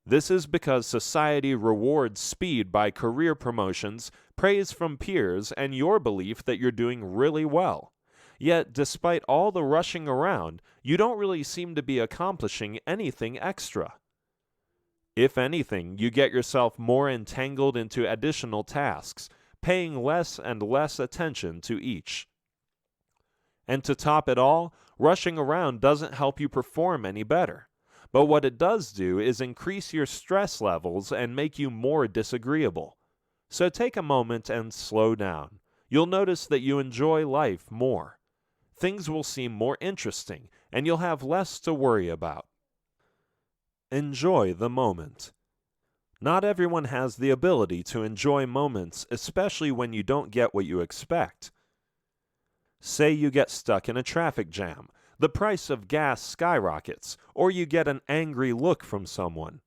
This is because society rewards speed by career promotions, praise from peers, and your belief that you're doing really well. Yet, despite all the rushing around, you don't really seem to be accomplishing anything extra. If anything, you get yourself more entangled into additional tasks, paying less and less attention to each. And to top it all, rushing around doesn't help you perform any better. But what it does do is increase your stress levels and make you more disagreeable. So take a moment and slow down. You'll notice that you enjoy life more. Things will seem more interesting, and you'll have less to worry about. Enjoy the moment. Not everyone has the ability to enjoy moments, especially when you don't get what you expect. Say you get stuck in a traffic jam, the price of gas skyrockets, or you get an angry look from someone.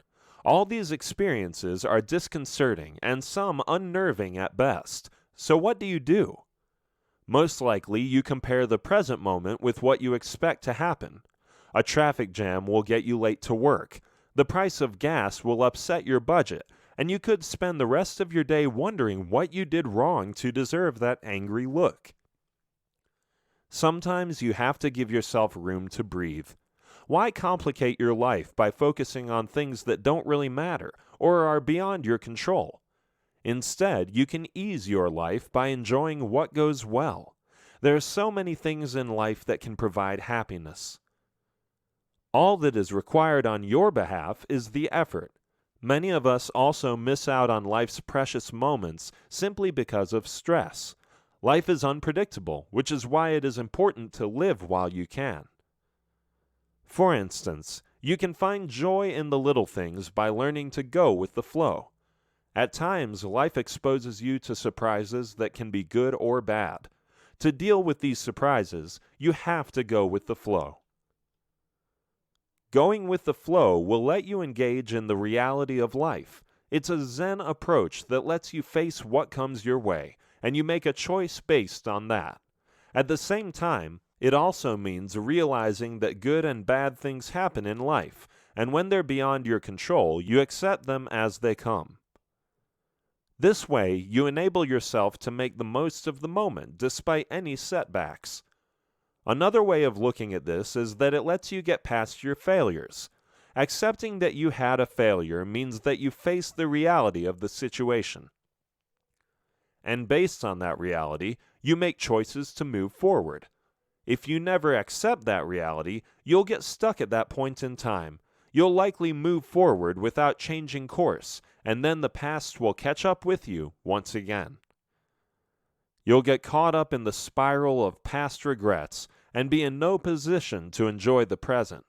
All these experiences are disconcerting and some unnerving at best. So what do? Most likely, you compare the present moment with what you expect to happen. A traffic jam will get you late to work. The price of gas will upset your budget, and you could spend the rest of your day wondering what you did wrong to deserve that angry look. Sometimes you have to give yourself room to breathe. Why complicate your life by focusing on things that don't really matter or are beyond your control? Instead, you can ease your life by enjoying what goes well. There are so many things in life that can provide happiness. All that is required on your behalf is the effort. Many of us also miss out on life's precious moments simply because of stress. Life is unpredictable, which is why it is important to live while you can. For instance, you can find joy in the little things by learning to go with the flow. At times, life exposes you to surprises that can be good or bad. To deal with these surprises, you have to go with the flow. Going with the flow will let you engage in the reality of life. It's a Zen approach that lets you face what comes your way, and you make a choice based on that. At the same time, it also means realizing that good and bad things happen in life, and when they're beyond your control, you accept them as they come. This way, you enable yourself to make the most of the moment despite any setbacks. Another way of looking at this is that it lets you get past your failures. Accepting that you had a failure means that you face the reality of the situation. And based on that reality, you make choices to move forward. If you never accept that reality, you'll get stuck at that point in time. You'll likely move forward without changing course, and then the past will catch up with you once again. You'll get caught up in the spiral of past regrets and be in no position to enjoy the present.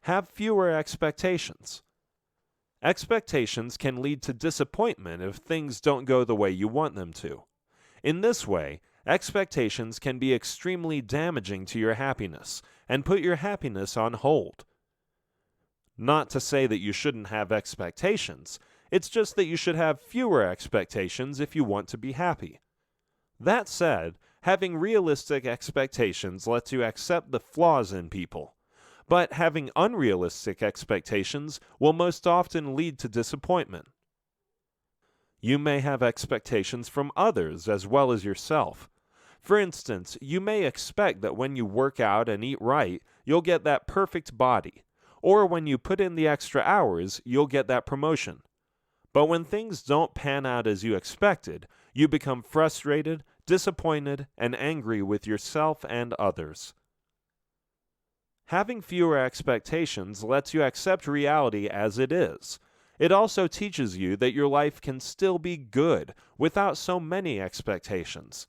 Have fewer expectations. Expectations can lead to disappointment if things don't go the way you want them to. In this way, expectations can be extremely damaging to your happiness and put your happiness on hold. Not to say that you shouldn't have expectations, it's just that you should have fewer expectations if you want to be happy. That said, having realistic expectations lets you accept the flaws in people. But having unrealistic expectations will most often lead to disappointment. You may have expectations from others as well as yourself. For instance, you may expect that when you work out and eat right, you'll get that perfect body, or when you put in the extra hours, you'll get that promotion. But when things don't pan out as you expected, you become frustrated, disappointed, and angry with yourself and others. Having fewer expectations lets you accept reality as it is. It also teaches you that your life can still be good without so many expectations.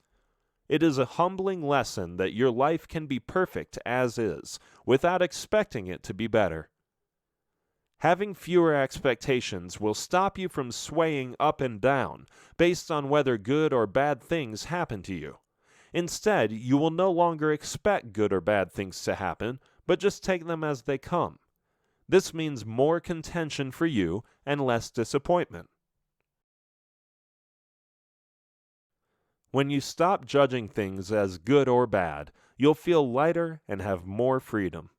It is a humbling lesson that your life can be perfect as is, without expecting it to be better. Having fewer expectations will stop you from swaying up and down based on whether good or bad things happen to you. Instead, you will no longer expect good or bad things to happen, but just take them as they come. This means more contention for you and less disappointment. When you stop judging things as good or bad, you'll feel lighter and have more freedom.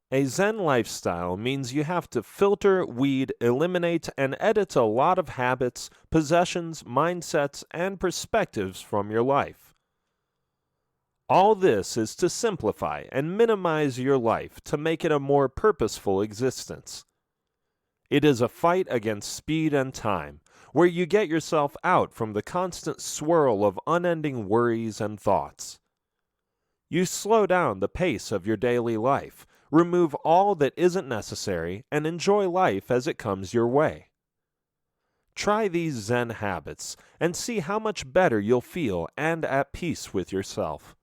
A Zen lifestyle means you have to filter, weed, eliminate, and edit a lot of habits, possessions, mindsets, and perspectives from your life. All this is to simplify and minimize your life to make it a more purposeful existence. It is a fight against speed and time, where you get yourself out from the constant swirl of unending worries and thoughts. You slow down the pace of your daily life, remove all that isn't necessary, and enjoy life as it comes your way. Try these Zen habits and see how much better you'll feel and at peace with yourself.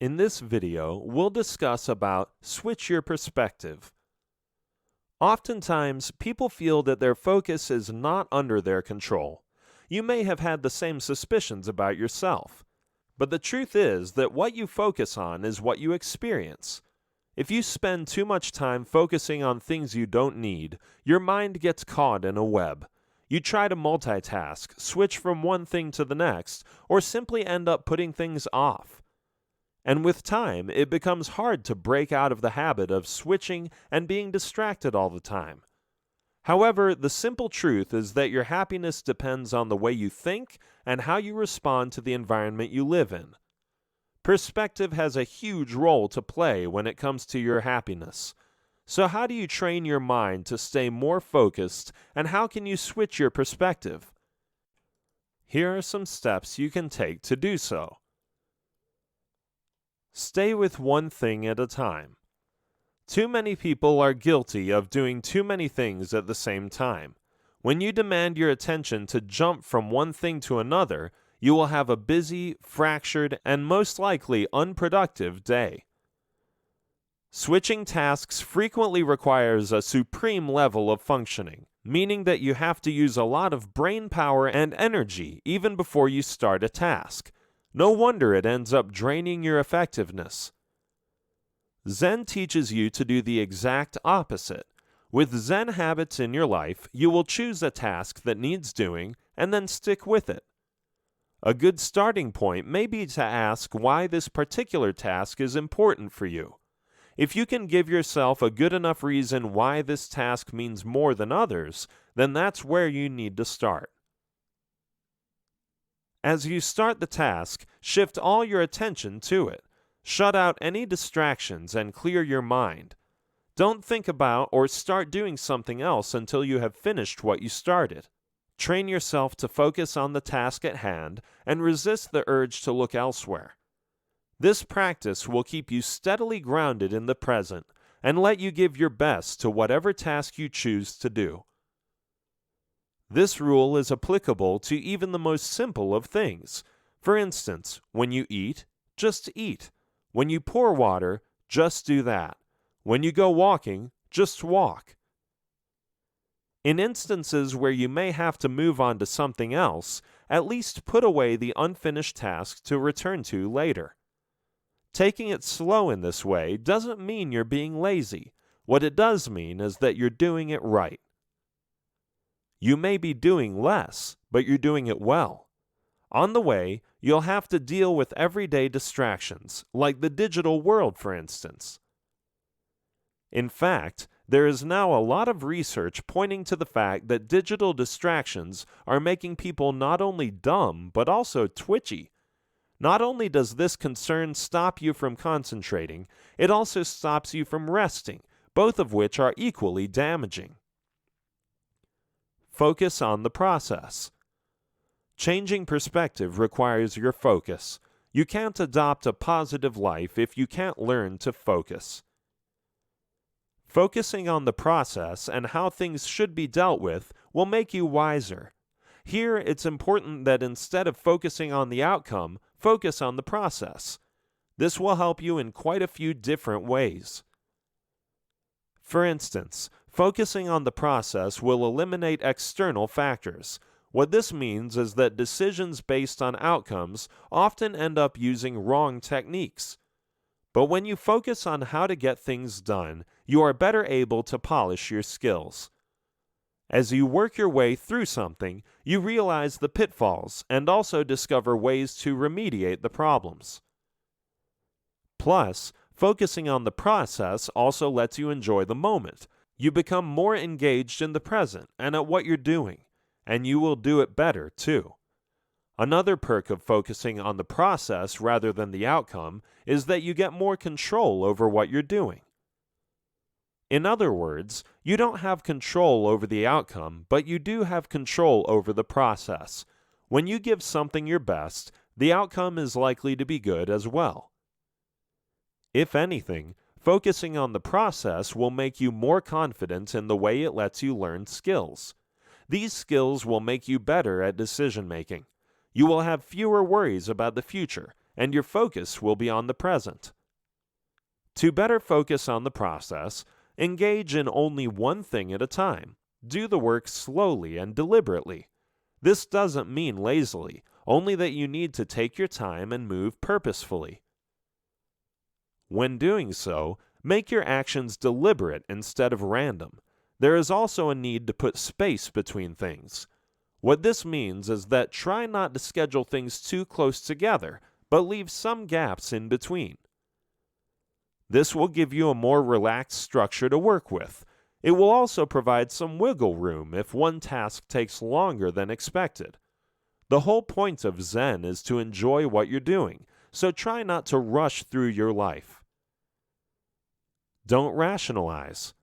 In this video, we'll discuss about switch your perspective. Oftentimes, people feel that their focus is not under their control. You may have had the same suspicions about yourself. But the truth is that what you focus on is what you experience. If you spend too much time focusing on things you don't need, your mind gets caught in a web. You try to multitask, switch from one thing to the next, or simply end up putting things off. And with time, it becomes hard to break out of the habit of switching and being distracted all the time. However, the simple truth is that your happiness depends on the way you think and how you respond to the environment you live in. Perspective has a huge role to play when it comes to your happiness. So how do you train your mind to stay more focused, and how can you switch your perspective? Here are some steps you can take to do so. Stay with one thing at a time. Too many people are guilty of doing too many things at the same time. When you demand your attention to jump from one thing to another, you will have a busy, fractured, and most likely unproductive day. Switching tasks frequently requires a supreme level of functioning, meaning that you have to use a lot of brain power and energy even before you start a task. No wonder it ends up draining your effectiveness. Zen teaches you to do the exact opposite. With Zen habits in your life, you will choose a task that needs doing and then stick with it. A good starting point may be to ask why this particular task is important for you. If you can give yourself a good enough reason why this task means more than others, then that's where you need to start. As you start the task, shift all your attention to it. Shut out any distractions and clear your mind. Don't think about or start doing something else until you have finished what you started. Train yourself to focus on the task at hand and resist the urge to look elsewhere. This practice will keep you steadily grounded in the present and let you give your best to whatever task you choose to do. This rule is applicable to even the most simple of things. For instance, when you eat, just eat. When you pour water, just do that. When you go walking, just walk. In instances where you may have to move on to something else, at least put away the unfinished task to return to later. Taking it slow in this way doesn't mean you're being lazy. What it does mean is that you're doing it right. You may be doing less, but you're doing it well. On the way, you'll have to deal with everyday distractions, like the digital world, for instance. In fact, there is now a lot of research pointing to the fact that digital distractions are making people not only dumb, but also twitchy. Not only does this concern stop you from concentrating, it also stops you from resting, both of which are equally damaging. Focus on the process. Changing perspective requires your focus. You can't adopt a positive life if you can't learn to focus. Focusing on the process and how things should be dealt with will make you wiser. Here, it's important that instead of focusing on the outcome, focus on the process. This will help you in quite a few different ways. For instance, focusing on the process will eliminate external factors. What this means is that decisions based on outcomes often end up using wrong techniques. But when you focus on how to get things done, you are better able to polish your skills. As you work your way through something, you realize the pitfalls and also discover ways to remediate the problems. Plus, focusing on the process also lets you enjoy the moment. You become more engaged in the present and at what you're doing, and you will do it better too. Another perk of focusing on the process rather than the outcome is that you get more control over what you're doing. In other words, you don't have control over the outcome, but you do have control over the process. When you give something your best, the outcome is likely to be good as well. If anything, focusing on the process will make you more confident in the way it lets you learn skills. These skills will make you better at decision making. You will have fewer worries about the future, and your focus will be on the present. To better focus on the process, Engage in only one thing at a time. Do the work slowly and deliberately. This doesn't mean lazily, only that you need to take your time and move purposefully. When doing so, make your actions deliberate instead of random. There is also a need to put space between things. What this means is that try not to schedule things too close together, but leave some gaps in between. This will give you a more relaxed structure to work with. It will also provide some wiggle room if one task takes longer than expected. The whole point of Zen is to enjoy what you're doing, so try not to rush through your life. Don't rationalize.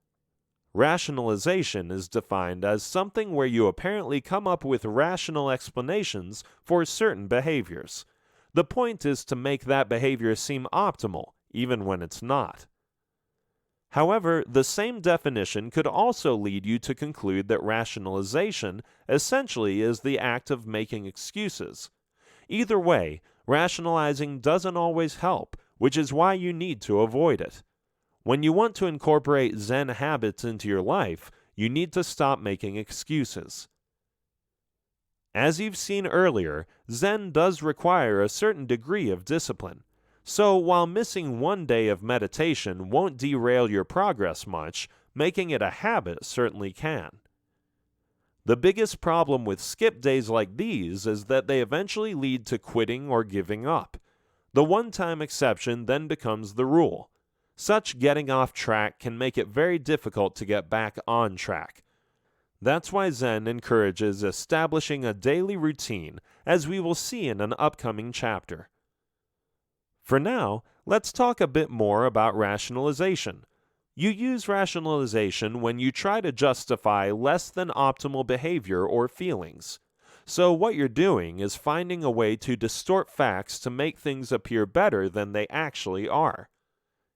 Rationalization is defined as something where you apparently come up with rational explanations for certain behaviors. The point is to make that behavior seem optimal, even when it's not. However, the same definition could also lead you to conclude that rationalization essentially is the act of making excuses. Either way, rationalizing doesn't always help, which is why you need to avoid it. When you want to incorporate Zen habits into your life, you need to stop making excuses. As you've seen earlier, Zen does require a certain degree of discipline. So while missing one day of meditation won't derail your progress much, making it a habit certainly can. The biggest problem with skip days like these is that they eventually lead to quitting or giving up. The one-time exception then becomes the rule. Such getting off track can make it very difficult to get back on track. That's why Zen encourages establishing a daily routine, as we will see in an upcoming chapter. For now, let's talk a bit more about rationalization. You use rationalization when you try to justify less than optimal behavior or feelings. So what you're doing is finding a way to distort facts to make things appear better than they actually are.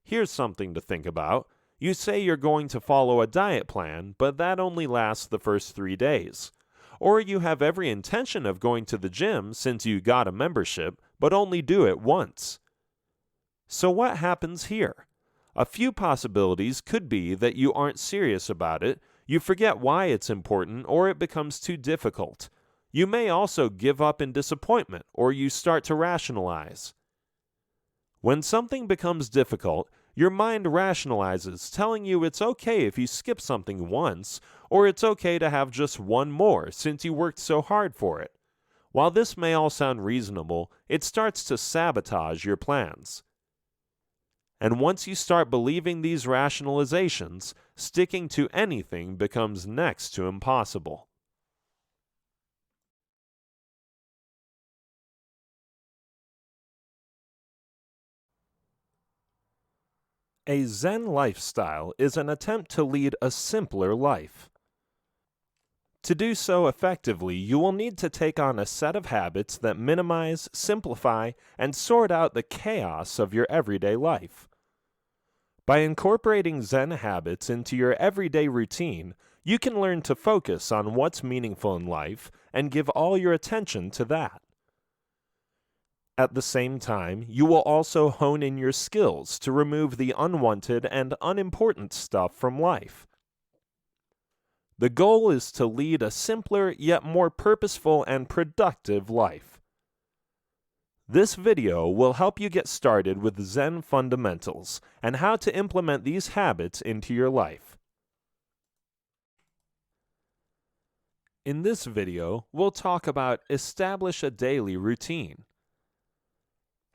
Here's something to think about. You say you're going to follow a diet plan, but that only lasts the first 3 days. Or you have every intention of going to the gym since you got a membership, but only do it once. So what happens here? A few possibilities could be that you aren't serious about it, you forget why it's important, or it becomes too difficult. You may also give up in disappointment, or you start to rationalize. When something becomes difficult, your mind rationalizes, telling you it's okay if you skip something once, or it's okay to have just one more since you worked so hard for it. While this may all sound reasonable, it starts to sabotage your plans. And once you start believing these rationalizations, sticking to anything becomes next to impossible. A Zen lifestyle is an attempt to lead a simpler life. To do so effectively, you will need to take on a set of habits that minimize, simplify, and sort out the chaos of your everyday life. By incorporating Zen habits into your everyday routine, you can learn to focus on what's meaningful in life and give all your attention to that. At the same time, you will also hone in your skills to remove the unwanted and unimportant stuff from life. The goal is to lead a simpler yet more purposeful and productive life. This video will help you get started with Zen Fundamentals and how to implement these habits into your life. In this video, we'll talk about establish a daily routine.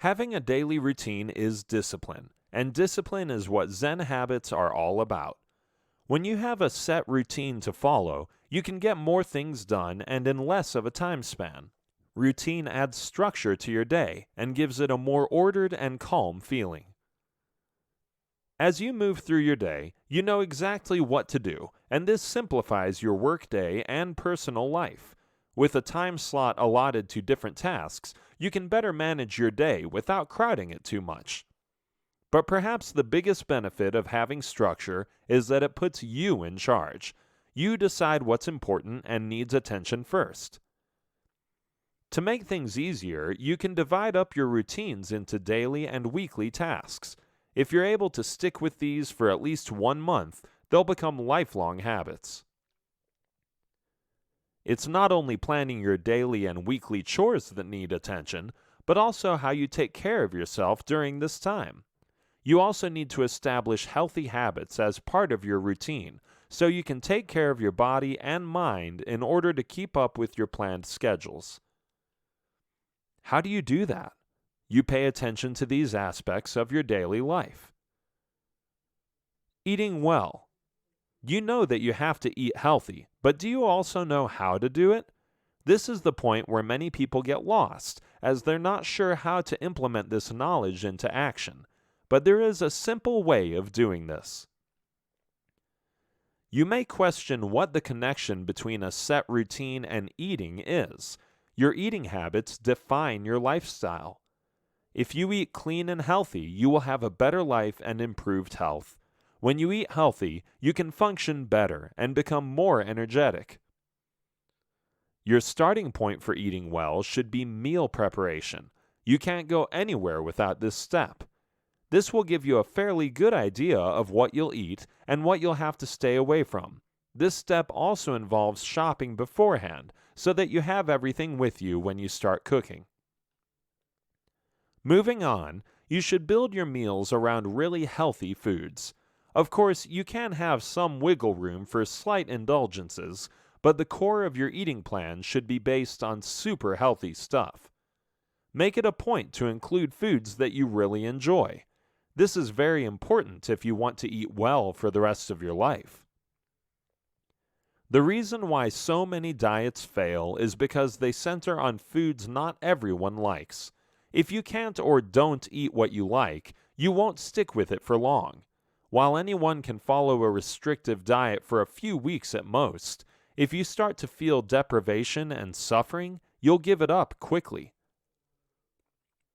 Having a daily routine is discipline, and discipline is what Zen habits are all about. When you have a set routine to follow, you can get more things done and in less of a time span. Routine adds structure to your day and gives it a more ordered and calm feeling. As you move through your day, you know exactly what to do, and this simplifies your workday and personal life. With a time slot allotted to different tasks, you can better manage your day without crowding it too much. But perhaps the biggest benefit of having structure is that it puts you in charge. You decide what's important and needs attention first. To make things easier, you can divide up your routines into daily and weekly tasks. If you're able to stick with these for at least 1 month, they'll become lifelong habits. It's not only planning your daily and weekly chores that need attention, but also how you take care of yourself during this time. You also need to establish healthy habits as part of your routine, so you can take care of your body and mind in order to keep up with your planned schedules. How do you do that? You pay attention to these aspects of your daily life. Eating well. You know that you have to eat healthy, but do you also know how to do it? This is the point where many people get lost, as they're not sure how to implement this knowledge into action. But there is a simple way of doing this. You may question what the connection between a set routine and eating is. Your eating habits define your lifestyle. If you eat clean and healthy, you will have a better life and improved health. When you eat healthy, you can function better and become more energetic. Your starting point for eating well should be meal preparation. You can't go anywhere without this step. This will give you a fairly good idea of what you'll eat and what you'll have to stay away from. This step also involves shopping beforehand so that you have everything with you when you start cooking. Moving on, you should build your meals around really healthy foods. Of course, you can have some wiggle room for slight indulgences, but the core of your eating plan should be based on super healthy stuff. Make it a point to include foods that you really enjoy. This is very important if you want to eat well for the rest of your life. The reason why so many diets fail is because they center on foods not everyone likes. If you can't or don't eat what you like, you won't stick with it for long. While anyone can follow a restrictive diet for a few weeks at most, if you start to feel deprivation and suffering, you'll give it up quickly.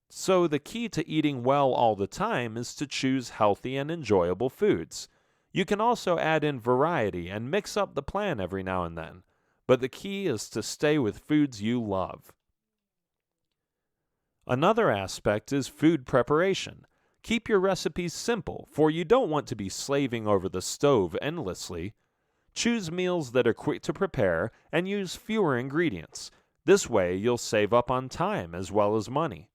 So the key to eating well all the time is to choose healthy and enjoyable foods. You can also add in variety and mix up the plan every now and then, but the key is to stay with foods you love. Another aspect is food preparation. Keep your recipes simple, for you don't want to be slaving over the stove endlessly. Choose meals that are quick to prepare and use fewer ingredients. This way you'll save up on time as well as money.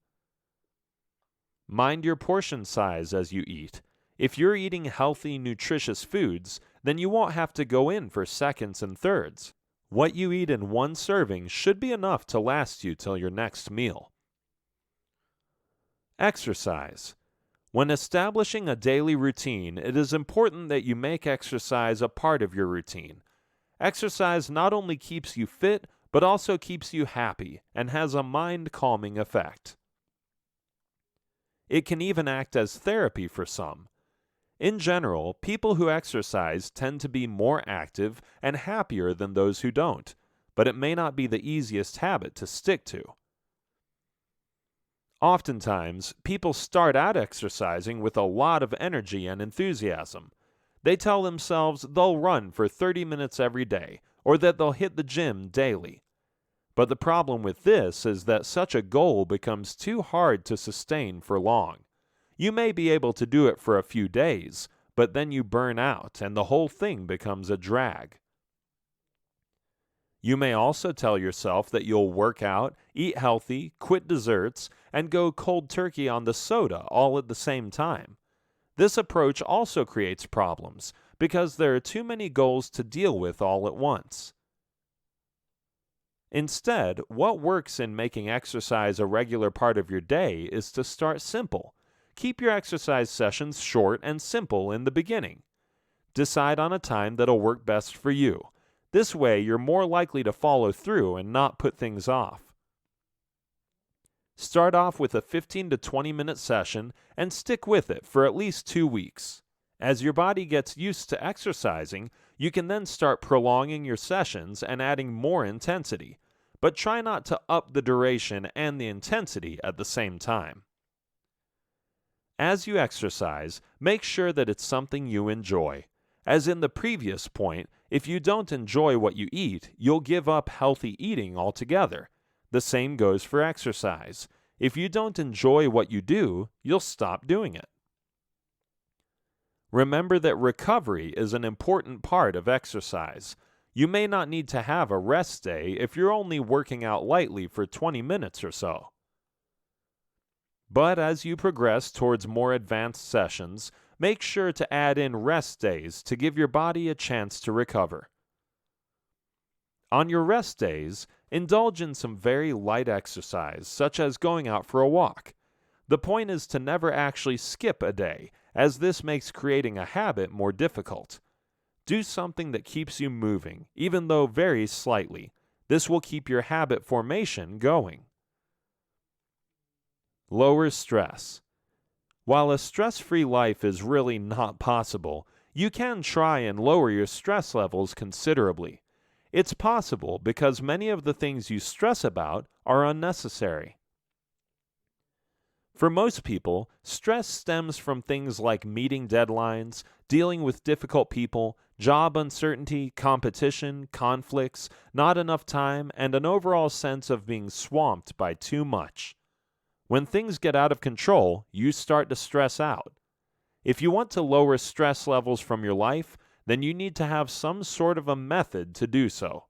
Mind your portion size as you eat. If you're eating healthy, nutritious foods, then you won't have to go in for seconds and thirds. What you eat in one serving should be enough to last you till your next meal. Exercise. When establishing a daily routine, it is important that you make exercise a part of your routine. Exercise not only keeps you fit, but also keeps you happy and has a mind-calming effect. It can even act as therapy for some. In general, people who exercise tend to be more active and happier than those who don't, but it may not be the easiest habit to stick to. Oftentimes, people start out exercising with a lot of energy and enthusiasm. They tell themselves they'll run for 30 minutes every day, or that they'll hit the gym daily. But the problem with this is that such a goal becomes too hard to sustain for long. You may be able to do it for a few days, but then you burn out and the whole thing becomes a drag. You may also tell yourself that you'll work out, eat healthy, quit desserts, and go cold turkey on the soda all at the same time. This approach also creates problems because there are too many goals to deal with all at once. Instead, what works in making exercise a regular part of your day is to start simple. Keep your exercise sessions short and simple in the beginning. Decide on a time that'll work best for you. This way, you're more likely to follow through and not put things off. Start off with a 15 to 20 minute session and stick with it for at least 2 weeks. As your body gets used to exercising, you can then start prolonging your sessions and adding more intensity, but try not to up the duration and the intensity at the same time. As you exercise, make sure that it's something you enjoy. As in the previous point, if you don't enjoy what you eat, you'll give up healthy eating altogether. The same goes for exercise. If you don't enjoy what you do, you'll stop doing it. Remember that recovery is an important part of exercise. You may not need to have a rest day if you're only working out lightly for 20 minutes or so. But as you progress towards more advanced sessions, make sure to add in rest days to give your body a chance to recover. On your rest days, indulge in some very light exercise, such as going out for a walk. The point is to never actually skip a day, as this makes creating a habit more difficult. Do something that keeps you moving, even though very slightly. This will keep your habit formation going. Lower stress. While a stress-free life is really not possible, you can try and lower your stress levels considerably. It's possible because many of the things you stress about are unnecessary. For most people, stress stems from things like meeting deadlines, dealing with difficult people, job uncertainty, competition, conflicts, not enough time, and an overall sense of being swamped by too much. When things get out of control, you start to stress out. If you want to lower stress levels from your life, then you need to have some sort of a method to do so.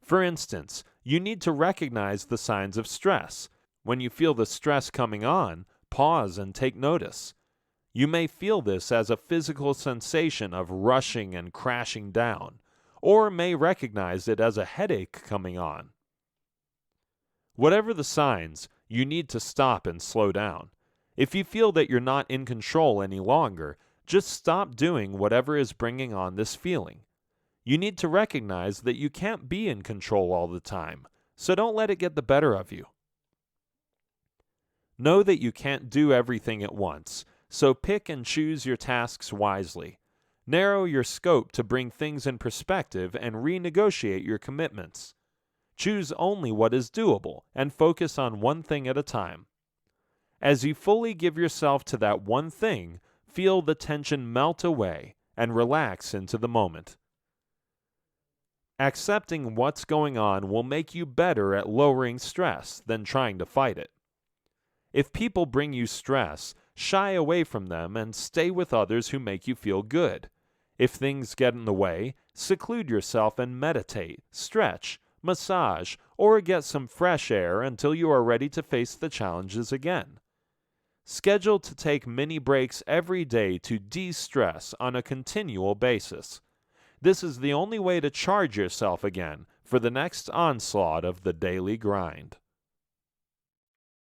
For instance, you need to recognize the signs of stress. When you feel the stress coming on, pause and take notice. You may feel this as a physical sensation of rushing and crashing down, or may recognize it as a headache coming on. Whatever the signs, you need to stop and slow down. If you feel that you're not in control any longer, just stop doing whatever is bringing on this feeling. You need to recognize that you can't be in control all the time, so don't let it get the better of you. Know that you can't do everything at once, so pick and choose your tasks wisely. Narrow your scope to bring things in perspective and renegotiate your commitments. Choose only what is doable and focus on one thing at a time. As you fully give yourself to that one thing, feel the tension melt away and relax into the moment. Accepting what's going on will make you better at lowering stress than trying to fight it. If people bring you stress, shy away from them and stay with others who make you feel good. If things get in the way, seclude yourself and meditate, stretch, massage, or get some fresh air until you are ready to face the challenges again. Schedule to take mini breaks every day to de-stress on a continual basis. This is the only way to charge yourself again for the next onslaught of the daily grind.